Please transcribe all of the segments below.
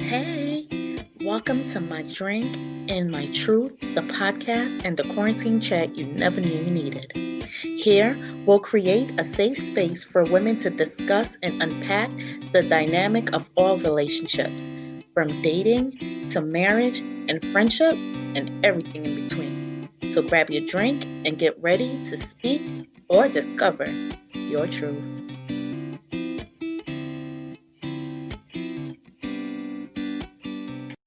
Hey, welcome to My Drink and My Truth, the podcast and the quarantine chat you never knew you needed. Here, we'll create a safe space for women to discuss and unpack the dynamic of all relationships, from dating to marriage and friendship and everything in between. So grab your drink and get ready to speak or discover your truth.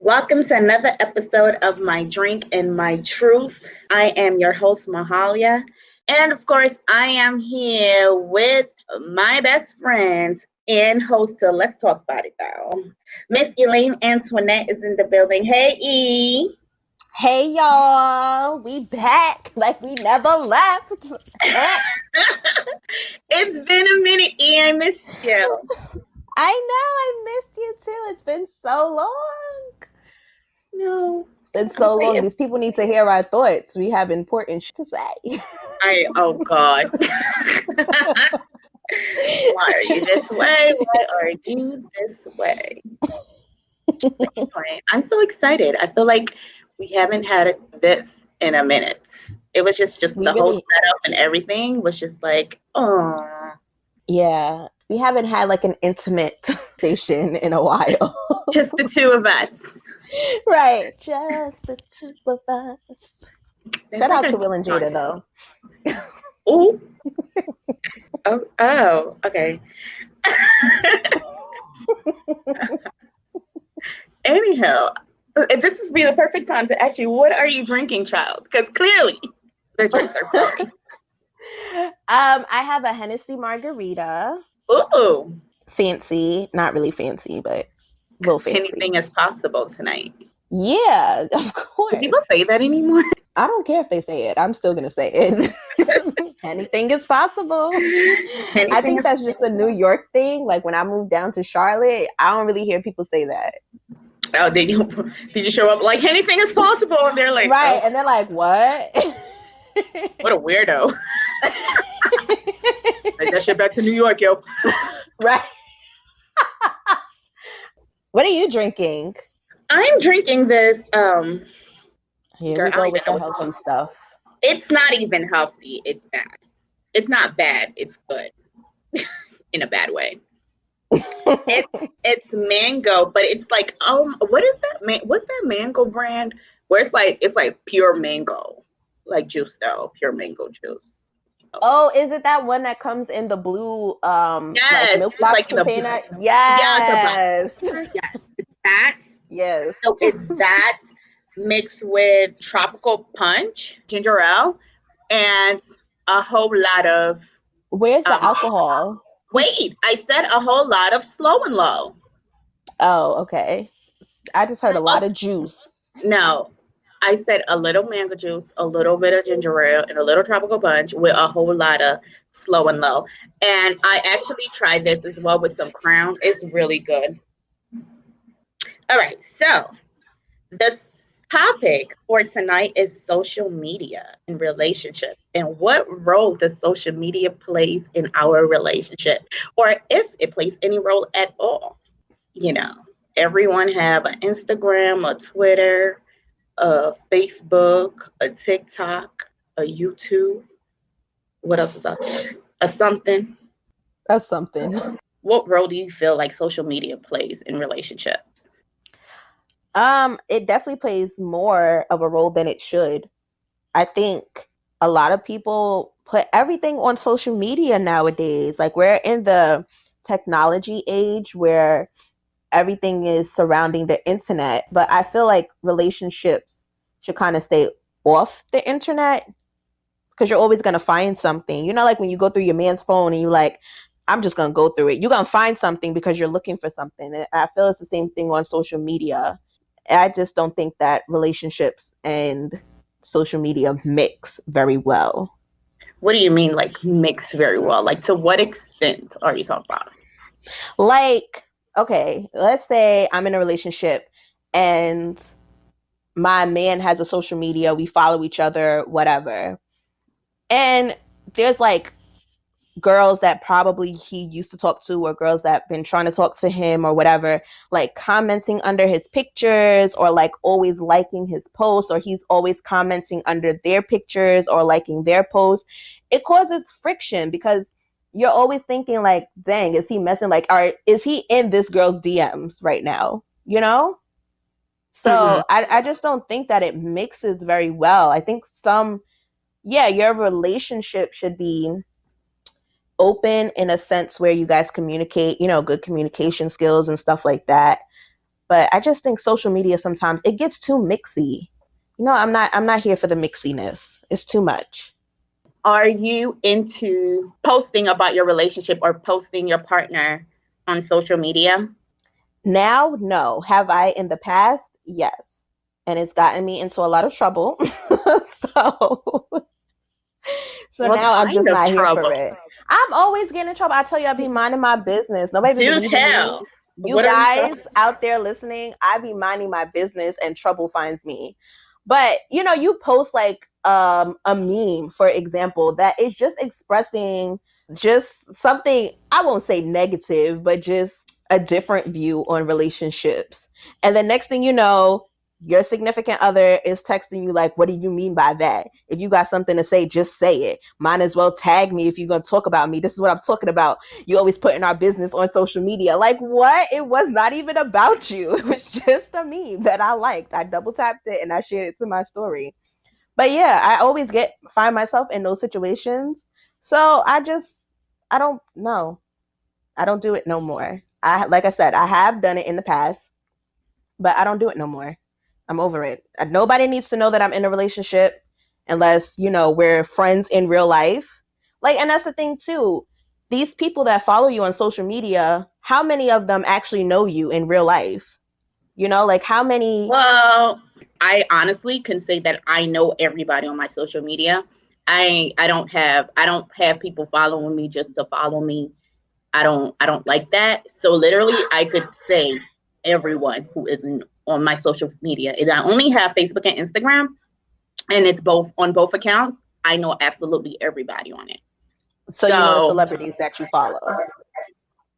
Welcome to another episode of My Drink and My Truth. I am your host, Mahalia. And of course, I am here with my best friends and host to Let's Talk About It Though. Miss Elaine Antoinette is in the building. Hey, E. Hey, y'all. We back like we never left. It's been a minute, E. I missed you. I know. I missed you too. It's been so long. No. It's been so long. These people need to hear our thoughts. We have important shit to say. Oh, God. Why are you this way? Why are you this way? Anyway, I'm so excited. I feel like we haven't had this in a minute. It was just the whole setup and everything was just like, oh. Yeah. We haven't had like an intimate station in a while. Just the two of us. Right. Just the two of us. Shout out to Will and Jada though. Ooh. Oh, okay. Anyhow, this would be the perfect time to ask you, what are you drinking, child? Because clearly the drinks are pouring. I have a Hennessy margarita. Ooh. Fancy. Not really fancy, but a little fancy. Anything is possible tonight. Yeah, of course. Do people say that anymore? I don't care if they say it. I'm still going to say it. Anything is possible. I think that's just a New York thing. Like when I moved down to Charlotte, I don't really hear people say that. Oh, did you show up like anything is possible? And they're like, right. Oh. And they're like, what? What a weirdo. Take that shit back to New York, yo. Right. What are you drinking? I'm drinking this. Here we go with the healthy stuff. It's not even healthy. It's bad. It's not bad. It's good. In a bad way. It's mango, but it's like, what is that? What's that mango brand? Where it's like pure mango, like juice though, pure mango juice. Oh, is it that one that comes in the blue yes, like milk box like container? Yes. Yes, it's that. Yes. So it's that mixed with tropical punch, ginger ale, and a whole lot of. Where's the alcohol? Wait, I said a whole lot of slow and low. Oh, okay. I just heard a lot of juice. No, I said a little mango juice, a little bit of ginger ale, and a little tropical punch with a whole lot of slow and low. And I actually tried this as well with some Crown. It's really good. All right, so the topic for tonight is social media and relationship and what role does social media plays in our relationship, or if it plays any role at all. You know, everyone have an Instagram, a Twitter, a Facebook, a TikTok, a YouTube. What else is out there? A something. That's something. What role do you feel like social media plays in relationships? It definitely plays more of a role than it should. I think a lot of people put everything on social media nowadays. Like we're in the technology age where everything is surrounding the internet, but I feel like relationships should kind of stay off the internet because you're always going to find something. You know, like when you go through your man's phone and you're like, I'm just going to go through it. You're going to find something because you're looking for something. And I feel it's the same thing on social media. I just don't think that relationships and social media mix very well. What do you mean, like mix very well? Like to what extent are you talking about? Like, okay, let's say I'm in a relationship and my man has a social media, we follow each other, whatever. And there's like girls that probably he used to talk to, or girls that been trying to talk to him or whatever, like commenting under his pictures, or like always liking his posts, or he's always commenting under their pictures or liking their posts. It causes friction because you're always thinking like, dang, is he messing, like, or is he in this girl's DMs right now, you know? Hmm. So I just don't think that it mixes very well. I think yeah, your relationship should be open in a sense where you guys communicate, good communication skills and stuff like that. But I just think social media sometimes it gets too mixy. I'm not here for the mixiness. It's too much. Are you into posting about your relationship or posting your partner on social media? Now, no. Have I in the past? Yes. And it's gotten me into a lot of trouble. so so What now I'm kind just of not here for trouble? it. I'm always getting in trouble. I tell you, I be minding my business. Nobody be Do believing me. tell. You What are we talking? guys out there listening, I be minding my business and trouble finds me. But you post like a meme, for example, that is just expressing just something, I won't say negative, but just a different view on relationships. And the next thing you know, your significant other is texting you like, what do you mean by that? If you got something to say, just say it. Might as well tag me if you're going to talk about me. This is what I'm talking about. You always putting our business on social media. Like, what? It was not even about you. It was just a meme that I liked. I double tapped it and I shared it to my story. But yeah, I always find myself in those situations. So I don't know. I don't do it no more. Like I said, I have done it in the past, but I don't do it no more. I'm over it. Nobody needs to know that I'm in a relationship unless, we're friends in real life. Like, and that's the thing too. These people that follow you on social media, how many of them actually know you in real life? Like how many. Well, I honestly can say that I know everybody on my social media. I don't have people following me just to follow me. I don't like that. So literally I could say everyone who isn't on my social media. And I only have Facebook and Instagram, and it's both on both accounts. I know absolutely everybody on it. So you know the So celebrities that you follow.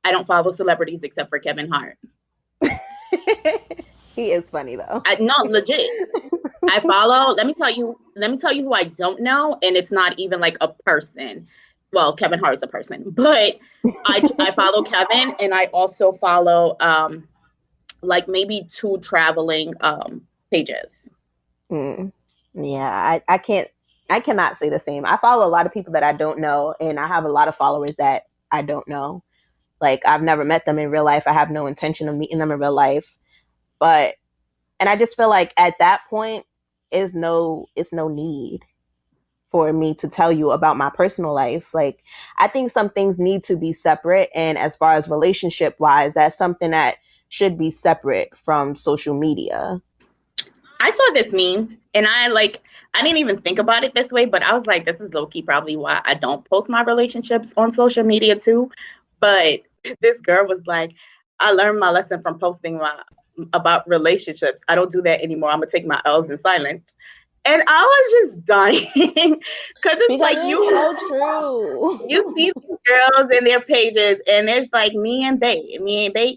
I don't follow celebrities except for Kevin Hart. He is funny though. I no legit. I follow. Let me tell you who I don't know, and it's not even like a person. Well, Kevin Hart is a person, but I follow Kevin, and I also follow like maybe two traveling pages. Mm. Yeah, I cannot say the same. I follow a lot of people that I don't know, and I have a lot of followers that I don't know. Like I've never met them in real life. I have no intention of meeting them in real life. But and I just feel like at that point it's no need for me to tell you about my personal life. Like I think some things need to be separate, and as far as relationship wise, that's something that should be separate from social media. I saw this meme, and I didn't even think about it this way, but I was like, this is low key probably why I don't post my relationships on social media too. But this girl was like, I learned my lesson from posting my about relationships. I don't do that anymore. I'm gonna take my L's in silence. And I was just dying because it's Because like it's so true. you see these girls and their pages, and it's like me and Bay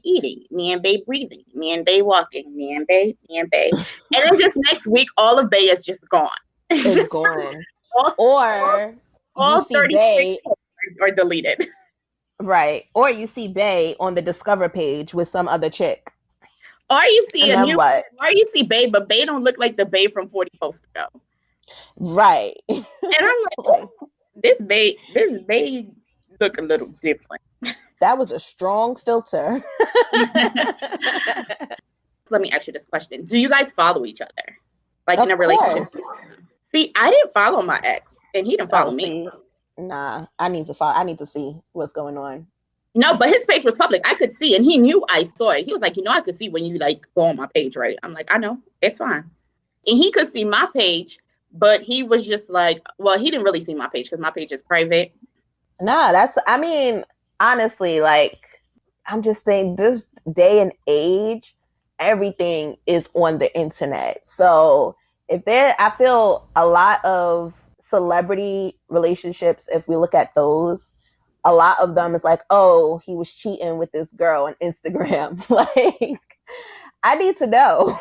eating, me and Bay breathing, me and Bay walking, me and Bay, and then just next week, all of Bay is just gone. It's Just gone. all, all, Or you all see 36 Bay, are deleted. right? Or you see Bay on the Discover page with some other chick. Or you see And a then new, what? or you see Bay, but Bay don't look like the Bay from 40 posts ago. Right. And I'm like, Like, oh, this Bay look a little different. that was a strong filter. Let me ask you this question: do you guys follow each other, like in Of a relationship? course. See, I didn't follow my ex, and he didn't Oh, follow me. see, nah, I need to follow. I need to see what's going on. No, but his page was public. I could see, and he knew I saw it. He was like, I could see when you like go on my page, right? I'm like, I know, it's fine. And he could see my page, but he was just like, well, he didn't really see my page because my page is private. Nah, I mean, honestly, like, I'm just saying this day and age, everything is on the internet. So I feel a lot of celebrity relationships, if we look at those, a lot of them is like, oh, he was cheating with this girl on Instagram. Like, I need to know.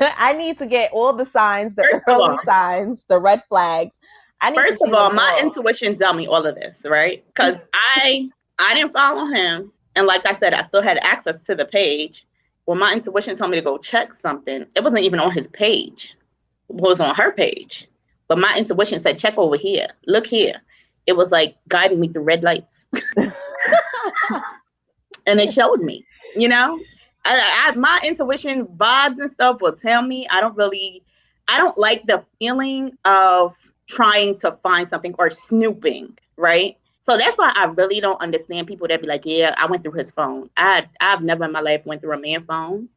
I need to get all the signs, the First of early all, signs, the red flags. I need to first of see all, them my all. intuition tell me all of this, right? Because I didn't follow him, and like I said, I still had access to the page. Well, my intuition told me to go check something. It wasn't even on his page. It was on her page. But my intuition said, check over here. Look here. It was like guiding me through red lights. And it showed me, you know? My intuition vibes and stuff will tell me. I don't like the feeling of trying to find something or snooping, right? So that's why I really don't understand people that be like, yeah, I went through his phone. I've never in my life went through a man phone.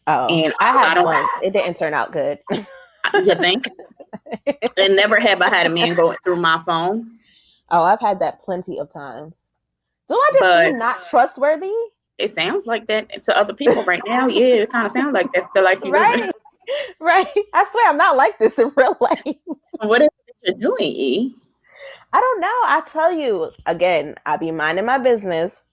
Oh, And I I had don't, once. It didn't turn out good. you think? And never have I had a man going through my phone. Oh, I've had that plenty of times. Do I just But seem not trustworthy? it sounds like that to other people right now. Yeah, it kind of sounds like that's the life you live in. Right? Right. I swear I'm not like this in real life. What is it you're doing, E? I don't know. I tell you, again, I be minding my business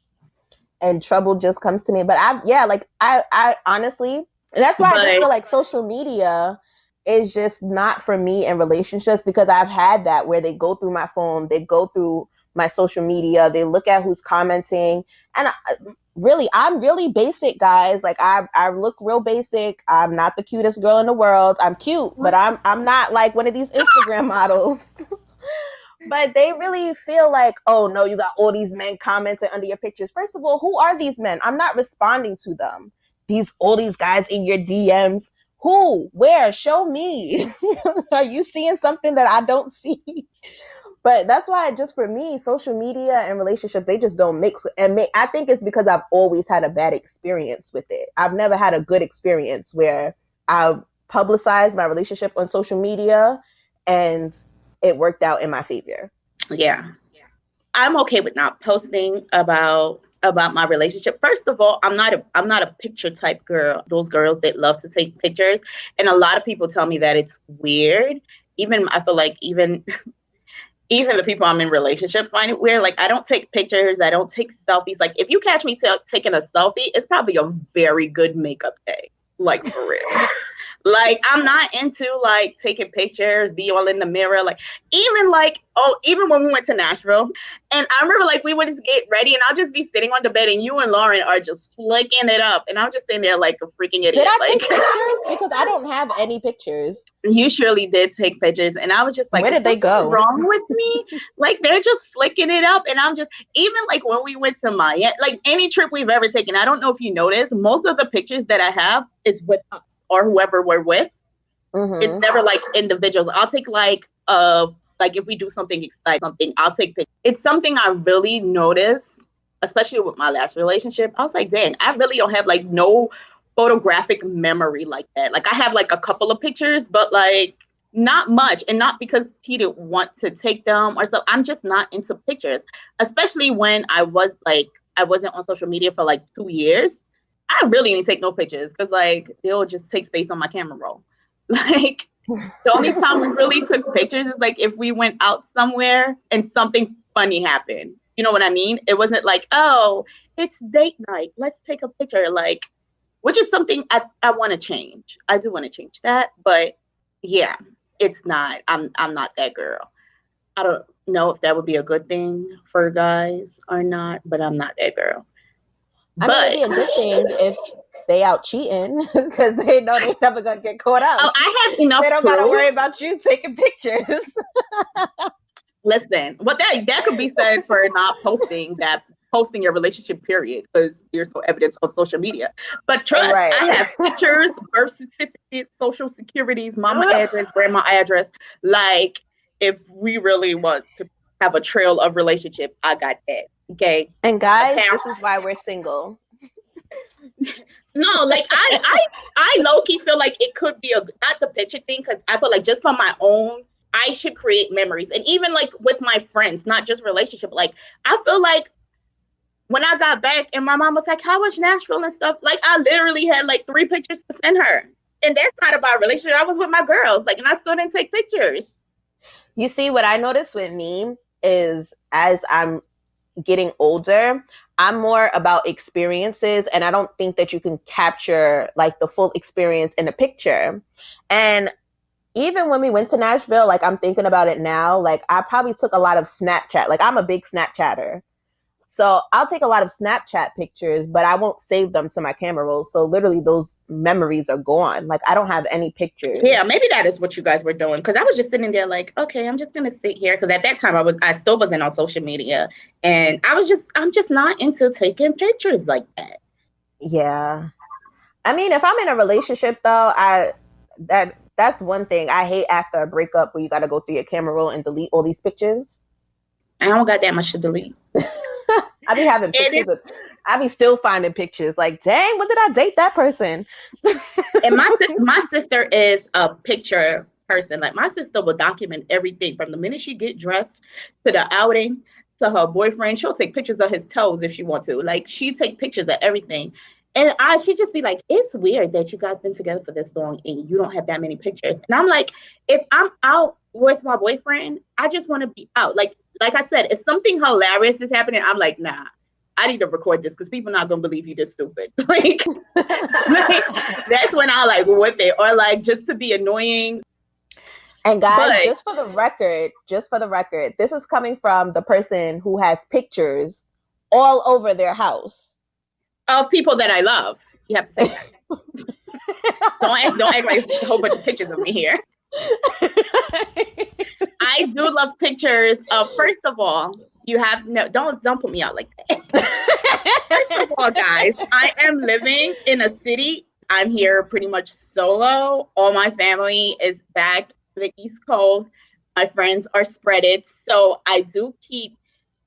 and trouble just comes to me. But I honestly, and that's why I just But feel like social media is just not for me in relationships, because I've had that where they go through my phone, they go through my social media, they look at who's commenting, and really, I'm really basic, guys. Like, I look real basic. I'm not the cutest girl in the world. I'm cute, but I'm not like one of these Instagram models. But they really feel like, oh no, you got all these men commenting under your pictures. First of all, who are these men? I'm not responding to them. All these guys in your DMs. Who? Where? Show me. Are you seeing something that I don't see? But that's why, just for me, social media and relationships, they just don't mix. And I think it's because I've always had a bad experience with it. I've never had a good experience where I publicized my relationship on social media and it worked out in my favor. yeah, I'm okay with not posting about my relationship. First of all, I'm not a picture type girl. Those girls that love to take pictures, and a lot of people tell me that it's weird. Even I feel like even the people I'm in relationship find it weird. Like I don't take pictures, I don't take selfies. Like if you catch me taking a selfie, it's probably a very good makeup day. Like for real. Like I'm not into like taking pictures, be all in the mirror. Like even when we went to Nashville, and I remember like we would just get ready, and I'll just be sitting on the bed, and you and Lauren are just flicking it up, and I'm just sitting there like a freaking Did idiot. I Like take pictures? Because I don't have any pictures. you surely did take pictures, and I was just like, Where is did they something go? wrong with me? Like they're just flicking it up, and I'm just even like when we went to Miami, like any trip we've ever taken. I don't know if you noticed, most of the pictures that I have is with us or whoever we're with. It's Mm-hmm. never like individuals. I'll take like if we do something exciting, something, I'll take pictures. It's something I really notice, especially with my last relationship. I was like, dang, I really don't have like no photographic memory like that. Like I have like a couple of pictures, but like not much. And not because he didn't want to take them or so. I'm just not into pictures. Especially when I wasn't on social media for like 2 years. I really didn't take no pictures because like they'll just take space on my camera roll. Like the only time we really took pictures is like if we went out somewhere and something funny happened. You know what I mean? It wasn't like, oh, it's date night. Let's take a picture. Like, which is something I want to change. I do want to change that. But yeah, it's not. I'm not that girl. I don't know if that would be a good thing for guys or not, but I'm not that girl. I mean, it'd But be a good thing if they out cheating because they know they never gonna get caught oh, up. I have They enough don't gotta proof. worry about you taking pictures. Listen, what that could be said for not posting your relationship period because there's no evidence on social media. But trust, Right. I have pictures, birth certificates, social securities, mama address, grandma address. Like if we really want to have a trail of relationship, I got that. Okay. And guys, Account. this is why we're single. No, like I low key feel like it could be a not the picture thing because I feel like just on my own I should create memories. And even like with my friends, not just relationship. Like I feel like when I got back and my mom was like, how was Nashville and stuff? Like I literally had like 3 pictures to send her. And that's not about relationship. I was with my girls. Like, and I still didn't take pictures. You see, what I noticed with me is as I'm getting older, I'm more about experiences, and I don't think that you can capture like the full experience in a picture. And even when we went to Nashville, like I'm thinking about it now, like I probably took a lot of Snapchat. Like I'm a big Snapchatter. So I'll take a lot of Snapchat pictures, but I won't save them to my camera roll. So literally those memories are gone. Like I don't have any Yeah, pictures. maybe that is what you guys were doing. Because I was just sitting there like, okay, I'm just gonna sit here. Because at that time I still wasn't on social media, and I'm just not into taking pictures like that. Yeah. I mean, if I'm in a relationship though, that's one thing I hate after a breakup where you got to go through your camera roll and delete all these pictures. I don't got that much to delete. I be having And pictures of, I be still finding pictures like, dang, when did I date that person? my sister is a picture person. Like my sister will document everything from the minute she get dressed to the outing to her boyfriend. She'll take pictures of his toes if she want to. Like she take pictures of everything. And I she just be like, it's weird that you guys been together for this long and you don't have that many pictures. And I'm like, if I'm out with my boyfriend, I just want to be out. Like I said, if something hilarious is happening, I'm like, nah, I need to record this because people not gonna believe you this stupid. Like that's when I like whip it or like just to be annoying. And guys, But just for the record, this is coming from the person who has pictures all over their house. of people that I love, you have to say that. Don't act like it's just a whole bunch of pictures of me here. I do love pictures of first of all, you have no don't put me out like that. First of all, guys, I am living in a city. I'm here pretty much solo. All my family is back to the East Coast. My friends are spreaded. So I do keep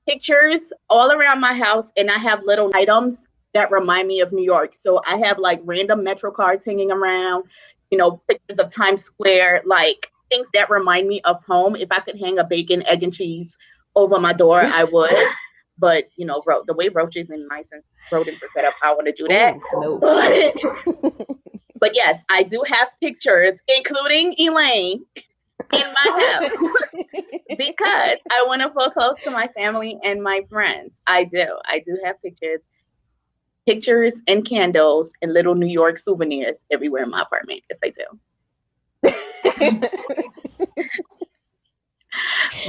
pictures all around my house, and I have little items that remind me of New York. So I have like random Metro cards hanging around, pictures of Times Square, like things that remind me of home. If I could hang a bacon, egg, and cheese over my door, I would. But the way roaches and mice and rodents are set up, I want to do that. Oh no. But yes, I do have pictures, including Elaine, in my house because I want to feel close to my family and my friends. I do. I do have pictures and candles and little New York souvenirs everywhere in my apartment. Yes, I do.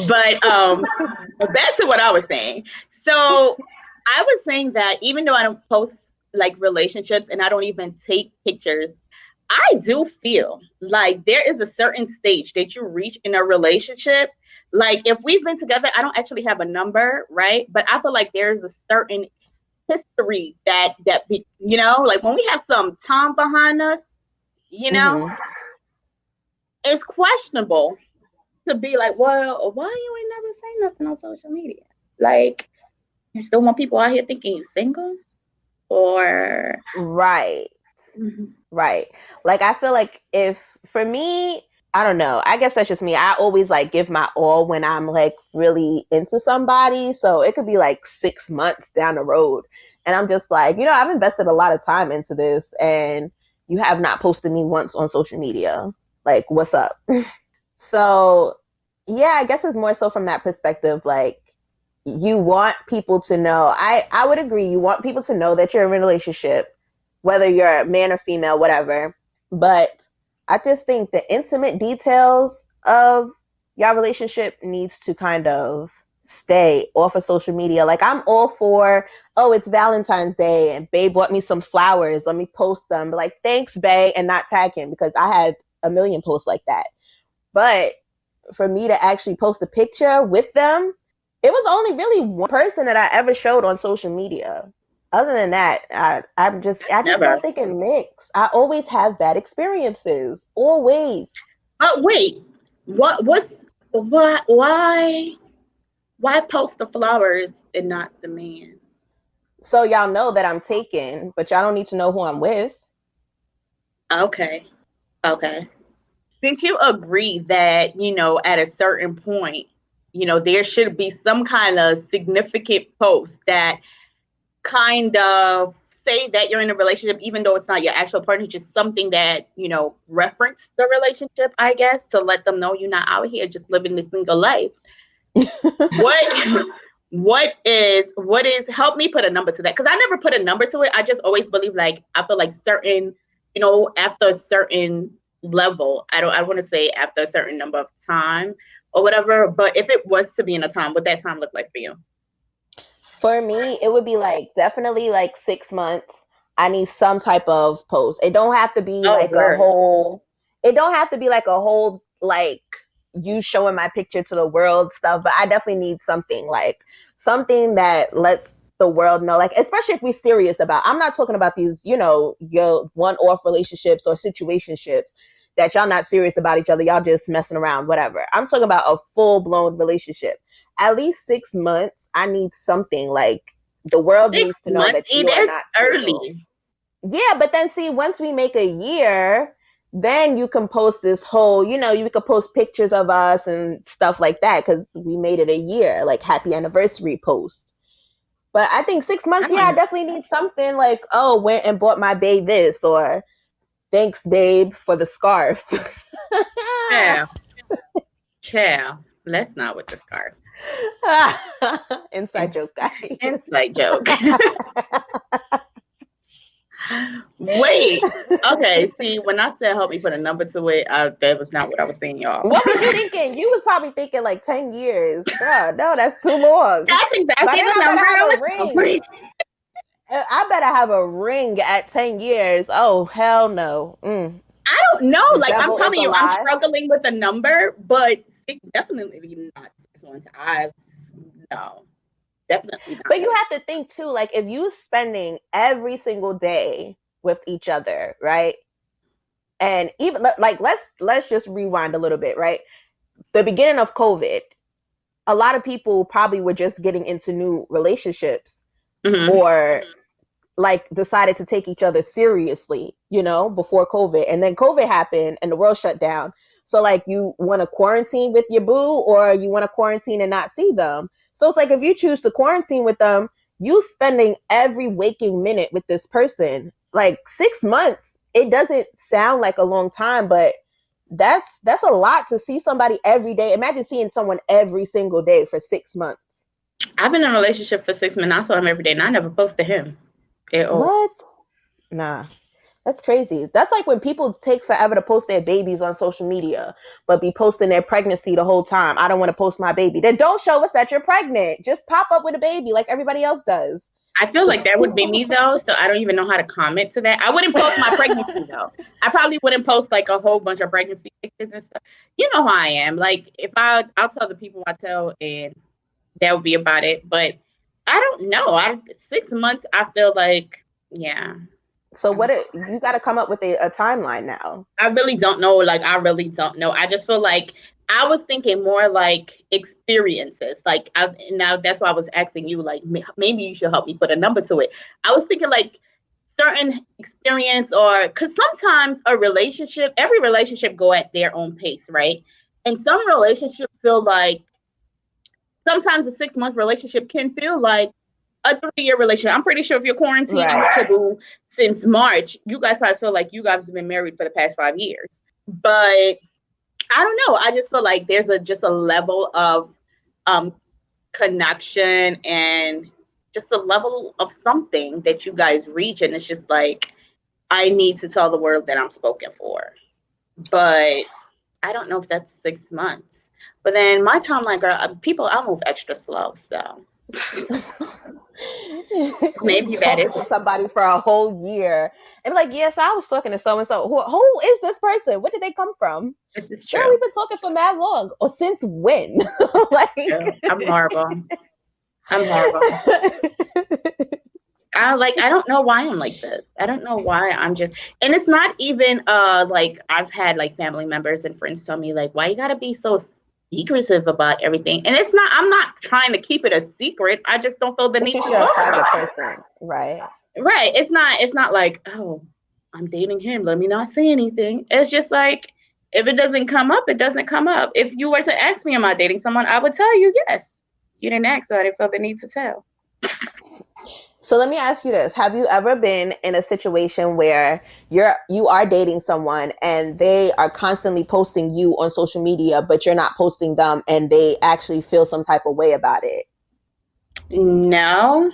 But back to what I was saying. So I was saying that even though I don't post like relationships and I don't even take pictures, I do feel like there is a certain stage that you reach in a relationship. Like if we've been together, I don't actually have a number, right? But I feel like there's a certain history like when we have some time behind us, Mm-hmm. it's questionable to be like, well, why you ain't never say nothing on social media? Like, you still want people out here thinking you single? Or Right. Right. Like I feel like if for me, I don't know. I guess that's just me. I always like give my all when I'm like really into somebody. So it could be like 6 months down the road. And I'm just like, I've invested a lot of time into this and you have not posted me once on social media. Like, what's up? So yeah, I guess it's more so from that perspective, like you want people to know. I would agree. You want people to know that you're in a relationship, whether you're a man or female, whatever. But I just think the intimate details of your relationship needs to kind of stay off of social media. Like I'm all for, oh, it's Valentine's Day and babe bought me some flowers. Let me post them. But like, thanks, babe, and not tag him because I had a million posts like that. But for me to actually post a picture with them, it was only really one person that I ever showed on social media. Other than that, I just never. don't think it mix. I always have bad experiences. Always. Wait, why post the flowers and not the man? So y'all know that I'm taken, but y'all don't need to know who I'm with. Okay. Okay. Did you agree that, at a certain point, there should be some kind of significant post that kind of say that you're in a relationship, even though it's not your actual partner, just something that, reference the relationship, I guess, to let them know you're not out here just living this single life. What what is help me put a number to that, because I never put a number to it. I just always believe, like, I feel like certain, after a certain level, I want to say after a certain number of time or whatever, but if it was to be in a time, what that time look like for you? For me, it would be like definitely like 6 months. I need some type of post. It don't have to be Oh, like a word. whole. It don't have to be like a whole like you showing my picture to the world stuff. But I definitely need something that lets the world know. Like especially if we're serious about. I'm not talking about these your one-off relationships or situationships that y'all not serious about each other. Y'all just messing around, whatever. I'm talking about a full-blown relationship. At least 6 months, I need something like the world Six needs to know months, that it you are is not single. early. Yeah, but then see, once we make a year, then you can post this whole, you could post pictures of us and stuff like that because we made it a year, like happy anniversary post. But I think 6 months, I yeah, I don't definitely need something like, oh, went and bought my babe this, or thanks, babe, for the scarf. child, child. Let's not with the scarf. Inside joke, guys. Inside joke. Wait. Okay. See, when I said help me put a number to it, that was not what I was saying, y'all. What was you thinking? You was probably thinking like 10 years. Bruh, no, that's too long. That's By exactly then the I better number have I a was ring. going. I better have a ring at 10 years. Oh, hell no. I don't know. The Like, I'm devil is telling a you, I'm lie. struggling with a number, but definitely not 6 months. No, definitely not But you that. have to think too, like if you spending every single day with each other, right? And even like let's just rewind a little bit, right? The beginning of COVID, a lot of people probably were just getting into new relationships Mm-hmm. or like decided to take each other seriously, before COVID. And then COVID happened and the world shut down. So like you want to quarantine with your boo or you want to quarantine and not see them. So it's like if you choose to quarantine with them, you spending every waking minute with this person. Like 6 months, it doesn't sound like a long time, but that's a lot to see somebody every day. Imagine seeing someone every single day for 6 months. I've been in a relationship for 6 months. I saw him every day, and I never posted him at all. What? Nah. That's crazy. That's like when people take forever to post their babies on social media, but be posting their pregnancy the whole time. I don't want to post my baby. Then don't show us that you're pregnant. Just pop up with a baby like everybody else does. I feel like that would be me though, so I don't even know how to comment to that. I wouldn't post my pregnancy though. I probably wouldn't post like a whole bunch of pregnancy pictures and stuff. You know how I am. Like if I'll tell the people I tell, and that would be about it. But I don't know. 6 months. I feel like, yeah. So you got to come up with a timeline now. I really don't know. Like, I really don't know. I just feel like I was thinking more like experiences. Like, now that's why I was asking you, like, maybe you should help me put a number to it. I was thinking like certain experience, or because sometimes every relationship go at their own pace, right? And some relationships feel like sometimes a 6 month relationship can feel like a 3 year relationship. I'm pretty sure if you're quarantining with your Right. boo since March, you guys probably feel like you guys have been married for the past 5 years. But I don't know. I just feel like there's just a level of um, connection and just a level of something that you guys reach, and it's just like I need to tell the world that I'm spoken for. But I don't know if that's 6 months. But then my timeline, girl, people, I move extra slow, so You maybe that talk is to it. somebody for a whole year and be like, yes, I was talking to so and so. Who is this person? Where did they come from? This is Girl, true. we've been talking for mad long. Or since when? Yeah, Like, I'm horrible. I'm horrible. I don't know why I'm like this. I don't know why I'm just, and it's not even like I've had like family members and friends tell me like, why you gotta be so secretive about everything. And it's not, I'm not trying to keep it a secret. I just don't feel the it's need just to you're a talk private about person, right? it. Right. It's not like, oh, I'm dating him, let me not say anything. It's just like, if it doesn't come up, it doesn't come up. If you were to ask me, am I dating someone, I would tell you yes. You didn't ask, so I didn't feel the need to tell. So let me ask you this. Have you ever been in a situation where you are dating someone and they are constantly posting you on social media, but you're not posting them and they actually feel some type of way about it? No,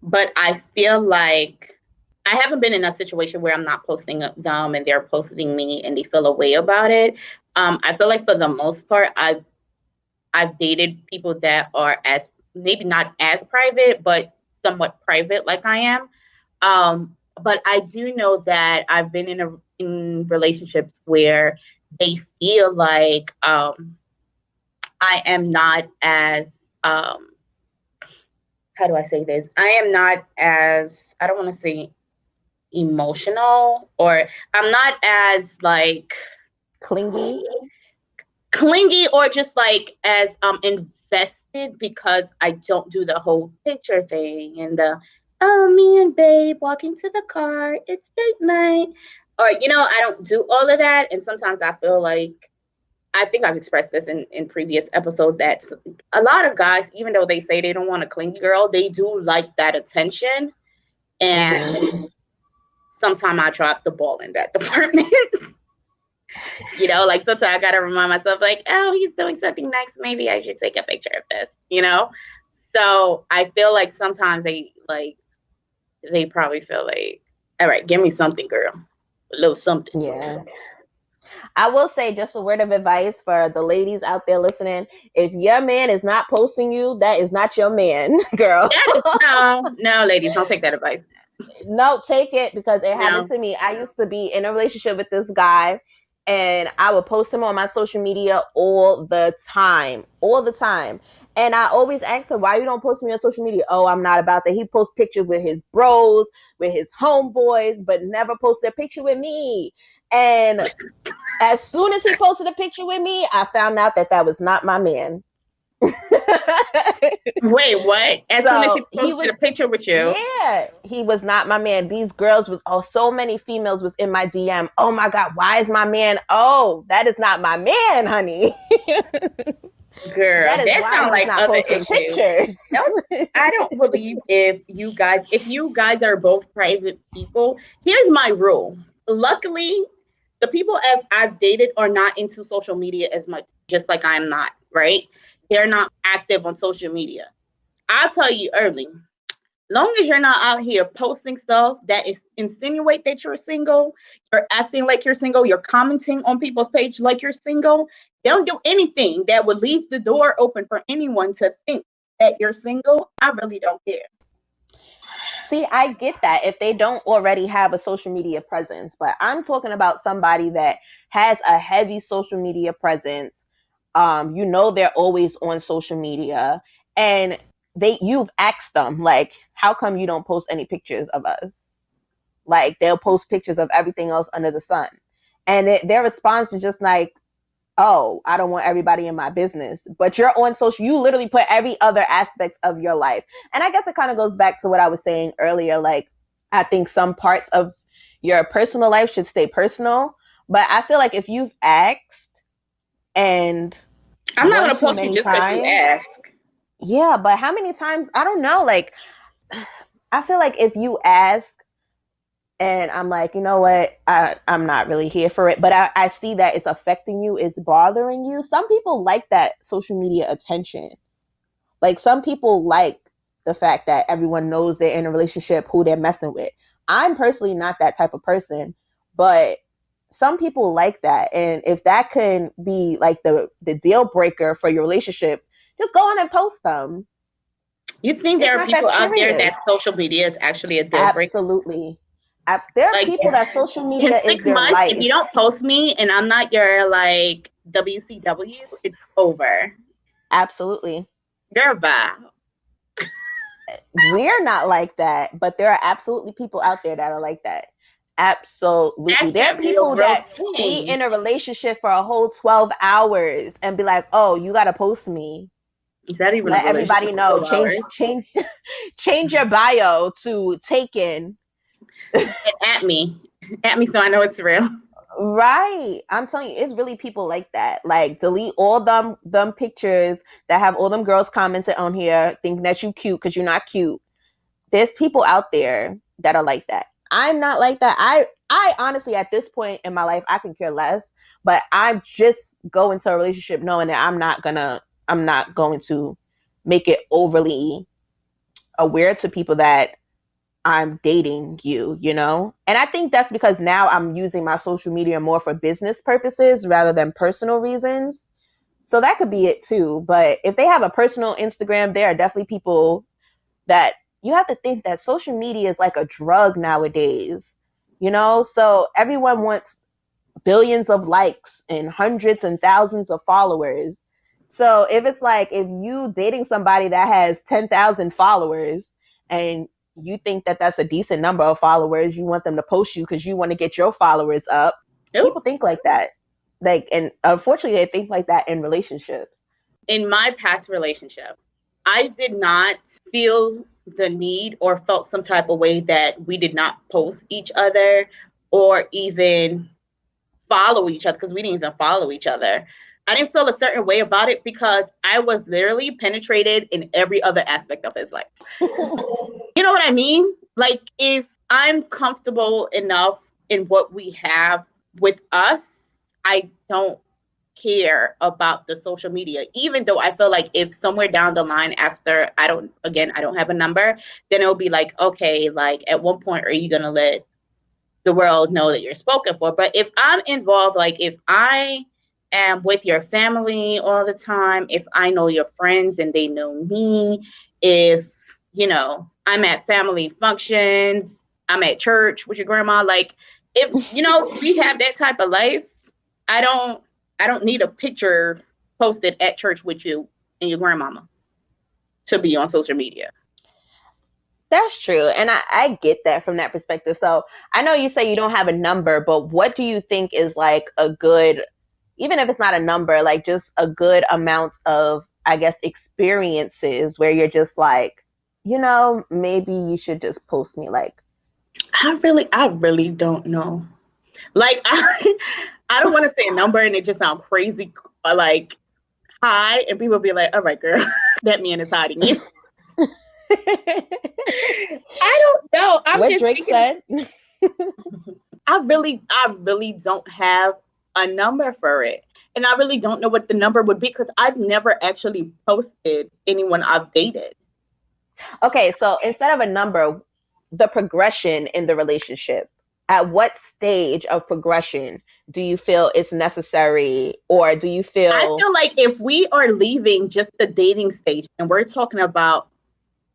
but I feel like I haven't been in a situation where I'm not posting them and they're posting me and they feel a way about it. I feel like for the most part, I've dated people that are as maybe not as private, but somewhat private, like I am. But I do know that I've been in relationships where they feel like I am not as how do I say this? I am not as I don't want to say emotional, or I'm not as like Clingy. clingy, or just like as invested, because I don't do the whole picture thing and the oh me and babe walking to the car, it's date night, or I don't do all of that. And sometimes I feel like I think I've expressed this in previous episodes that a lot of guys, even though they say they don't want a clingy girl, they do like that attention. Mm-hmm. And sometimes I drop the ball in that department. Like sometimes I gotta remind myself, like, oh, he's doing something nice. Maybe I should take a picture of this. So I feel like sometimes they probably feel like, all right, give me something, girl. A little something. Yeah. I will say just a word of advice for the ladies out there listening. If your man is not posting you, that is not your man, girl. That is no, ladies, don't take that advice. No, take it because it happened No. to me. I used to be in a relationship with this guy and I would post him on my social media all the time. All the time. And I always asked him, why you don't post me on social media? Oh, I'm not about that. He posts pictures with his bros, with his homeboys, but never posted a picture with me. And as soon as he posted a picture with me, I found out that that was not my man. Wait, what? As soon as he So he posted was, a picture with you, yeah, he was not my man. These girls was, oh, so many females was in my DM. Oh my God, why is my man? Oh, that is not my man, honey. girl, That is that why sounds he's like not other posting issues. pictures. No, I don't believe if you guys are both private people. Here's my rule. Luckily, the people I've dated are not into social media as much, just like I'm not, right? They're not active on social media. I'll tell you early, long as you're not out here posting stuff that is insinuate that you're single, you're acting like you're single, you're commenting on people's page like you're single, don't do anything that would leave the door open for anyone to think that you're single. I really don't care. See, I get that if they don't already have a social media presence, but I'm talking about somebody that has a heavy social media presence. They're always on social media, and you've asked them like, how come you don't post any pictures of us? Like they'll post pictures of everything else under the sun, and their response is just like, oh, I don't want everybody in my business. But you're on social, you literally put every other aspect of your life. And I guess it kind of goes back to what I was saying earlier. Like, I think some parts of your personal life should stay personal. But I feel like if you've asked and I'm not one gonna too post you many just because you times, ask. yeah, but how many times? I don't know. Like, I feel like if you ask and I'm like, you know what, I'm not really here for it, but I see that it's affecting you, it's bothering you. Some people like that social media attention. Like some people like the fact that everyone knows they're in a relationship, who they're messing with. I'm personally not that type of person, but some people like that. And if that can be like the deal breaker for your relationship, just go on and post them. You think It's there are not people that out there that serious. social media is actually a deal breaker? Absolutely. There are Like people that social in media is six their months, if you life. don't post me and I'm not your like WCW, it's over. Absolutely. You're bad. We're not like that, but there are absolutely people out there that are like that. Absolutely. That's There are that real, people real that be thing. in a relationship for a whole 12 hours and be like, "Oh, you got to post me. Is that even a Let everybody relationship for know. 12 hours? Change your bio to taken." And at me so I know it's real. Right. I'm telling you, it's really people like that. Like delete all them pictures that have all them girls commented on here thinking that you cute because you're not cute. There's people out there that are like that. I'm not like that. I honestly at this point in my life I can care less, but I'm just go into a relationship knowing that I'm not going to make it overly. aware to people that I'm dating you, you know? And I think that's because now I'm using my social media more for business purposes rather than personal reasons. So that could be it too. But if they have a personal Instagram, there are definitely people that you have to think that social media is like a drug nowadays, you know? So everyone wants billions of likes and hundreds and thousands of followers. So if it's like if you dating somebody that has 10,000 followers and you think that that's a decent number of followers, you want them to post you because you want to get your followers up. Oop. People think like that. Like, and unfortunately, they think like that in relationships. In my past relationship, I did not feel the need or felt some type of way that we did not post each other or even follow each other, because we didn't even follow each other. I didn't feel a certain way about it because I was literally penetrated in every other aspect of his life. You know what I mean? Like, if I'm comfortable enough in what we have with us, I don't care about the social media, even though I feel like if somewhere down the line after I don't have a number, then it'll be like, okay, like at one point, are you going to let the world know that you're spoken for? But if I'm involved, like if I am with your family all the time, if I know your friends and they know me, if, I'm at family functions, I'm at church with your grandma, like if, we have that type of life, I don't, I don't need a picture posted at church with you and your grandmama to be on social media. That's true. And I get that from that perspective. So I know you say you don't have a number, but what do you think is like a good, even if it's not a number, like just a good amount of, I guess, experiences where you're just like, maybe you should just post me like. I really don't know. Like I don't want to say a number and it just sounds crazy, like high, and people be like, "All right, girl, that man is hiding you." I don't know. I'm What just Drake thinking. said. I really don't have a number for it, and I really don't know what the number would be because I've never actually posted anyone I've dated. Okay, so instead of a number, the progression in the relationship. At what stage of progression do you feel it's necessary, or do you I feel feel like if we are leaving just the dating stage and we're talking about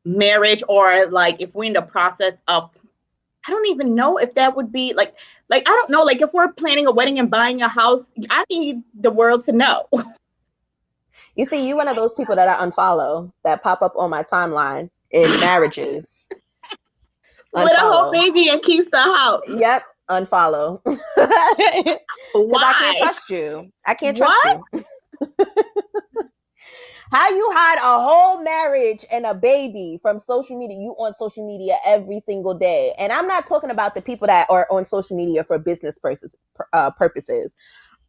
marriage, or like if we're in the process of, I don't even know if that would be like I don't know, like if we're planning a wedding and buying a house, I need the world to know. you see you one of those people that I unfollow that pop up on my timeline in marriages? With a whole Unfollow. baby and keeps the house. Yep, unfollow. Because I can't Why? trust you. I can't trust What? you. How you hide a whole marriage and a baby from social media? You on social media every single day, and I'm not talking about the people that are on social media for business purposes.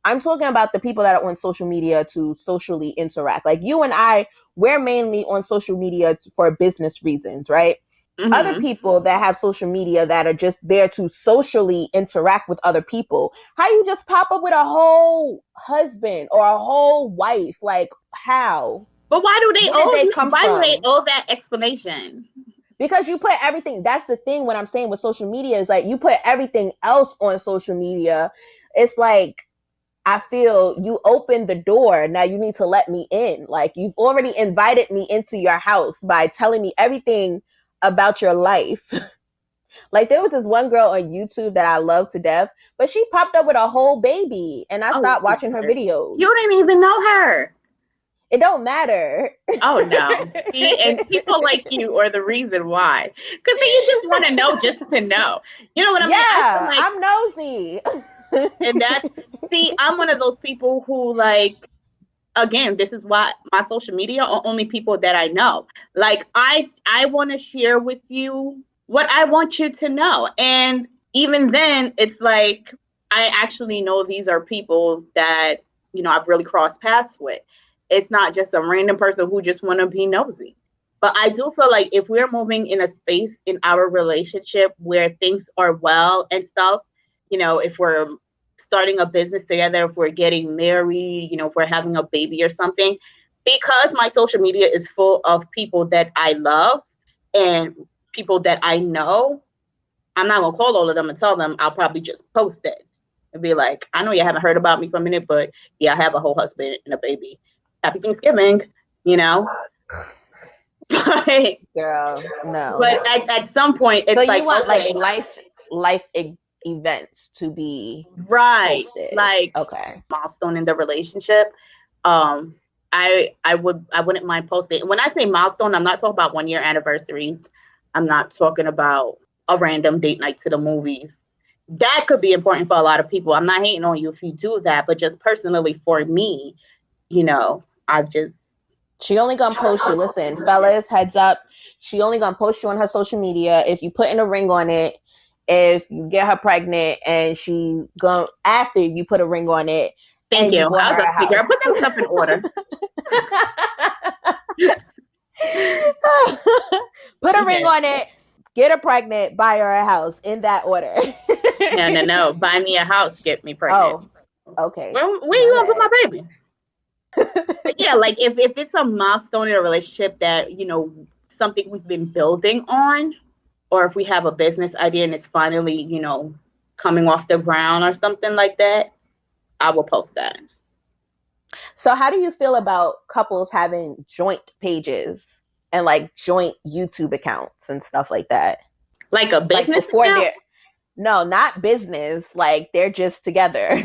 I'm talking about the people that are on social media to socially interact. Like you and I, we're mainly on social media for business reasons, right? Other Mm-hmm. people that have social media that are just there to socially interact with other people. How you just pop up with a whole husband or a whole wife? Like how? But why do they Where did owe they you? come Why do they from? owe that explanation? Because you put everything, that's the thing what I'm saying with social media is like you put everything else on social media. It's like I feel you opened the door. Now you need to let me in. Like you've already invited me into your house by telling me everything about your life. Like there was this one girl on YouTube that I love to death, but she popped up with a whole baby and I Oh stopped watching her Lord. videos. You didn't even know her. It don't matter. Oh no. See, and people like you are the reason why. Because then you just want to know just to know. You know what I mean? I feel Yeah, like, I'm nosy. and that's, see, I'm one of those people who, like, again, this is why my social media are only people that I know. Like I want to share with you what I want you to know. And even then it's like I actually know these are people that, I've really crossed paths with. It's not just some random person who just want to be nosy. But I do feel like if we're moving in a space in our relationship where things are well and stuff, if we're starting a business together, if we're getting married, if we're having a baby or something, because my social media is full of people that I love, and people that I know, I'm not gonna call all of them and tell them. I'll probably just post it and be like, I know you haven't heard about me for a minute, but yeah, I have a whole husband and a baby. Happy Thanksgiving, you know. but Girl, no. but at some point, So it's you like, want like okay, events to be right, posted. like Okay. milestone in the relationship. Um, I wouldn't mind posting. When I say milestone, I'm not talking about 1 year anniversaries. I'm not talking about a random date night to the movies. That could be important for a lot of people. I'm not hating on you if you do that, but just personally for me, I've just She only gonna post you. Listen, fellas, heads up. She only gonna post you on her social media if you put in a ring on it, if you get her pregnant, and she go after you put a ring on it, thank and you you. bought I was her just a like, girl, put house. that stuff in order. Put a ring Yeah. on it, get her pregnant, buy her a house in that order. No, no, no. Buy me a house, get me pregnant. Oh, okay. Where you My gonna put my bad. baby? But yeah, like if it's a milestone in a relationship that, something we've been building on, or if we have a business idea and it's finally, coming off the ground or something like that, I will post that. So, how do you feel about couples having joint pages and like joint YouTube accounts and stuff like that? Like a Like business before account? they're no, not business, like they're just together.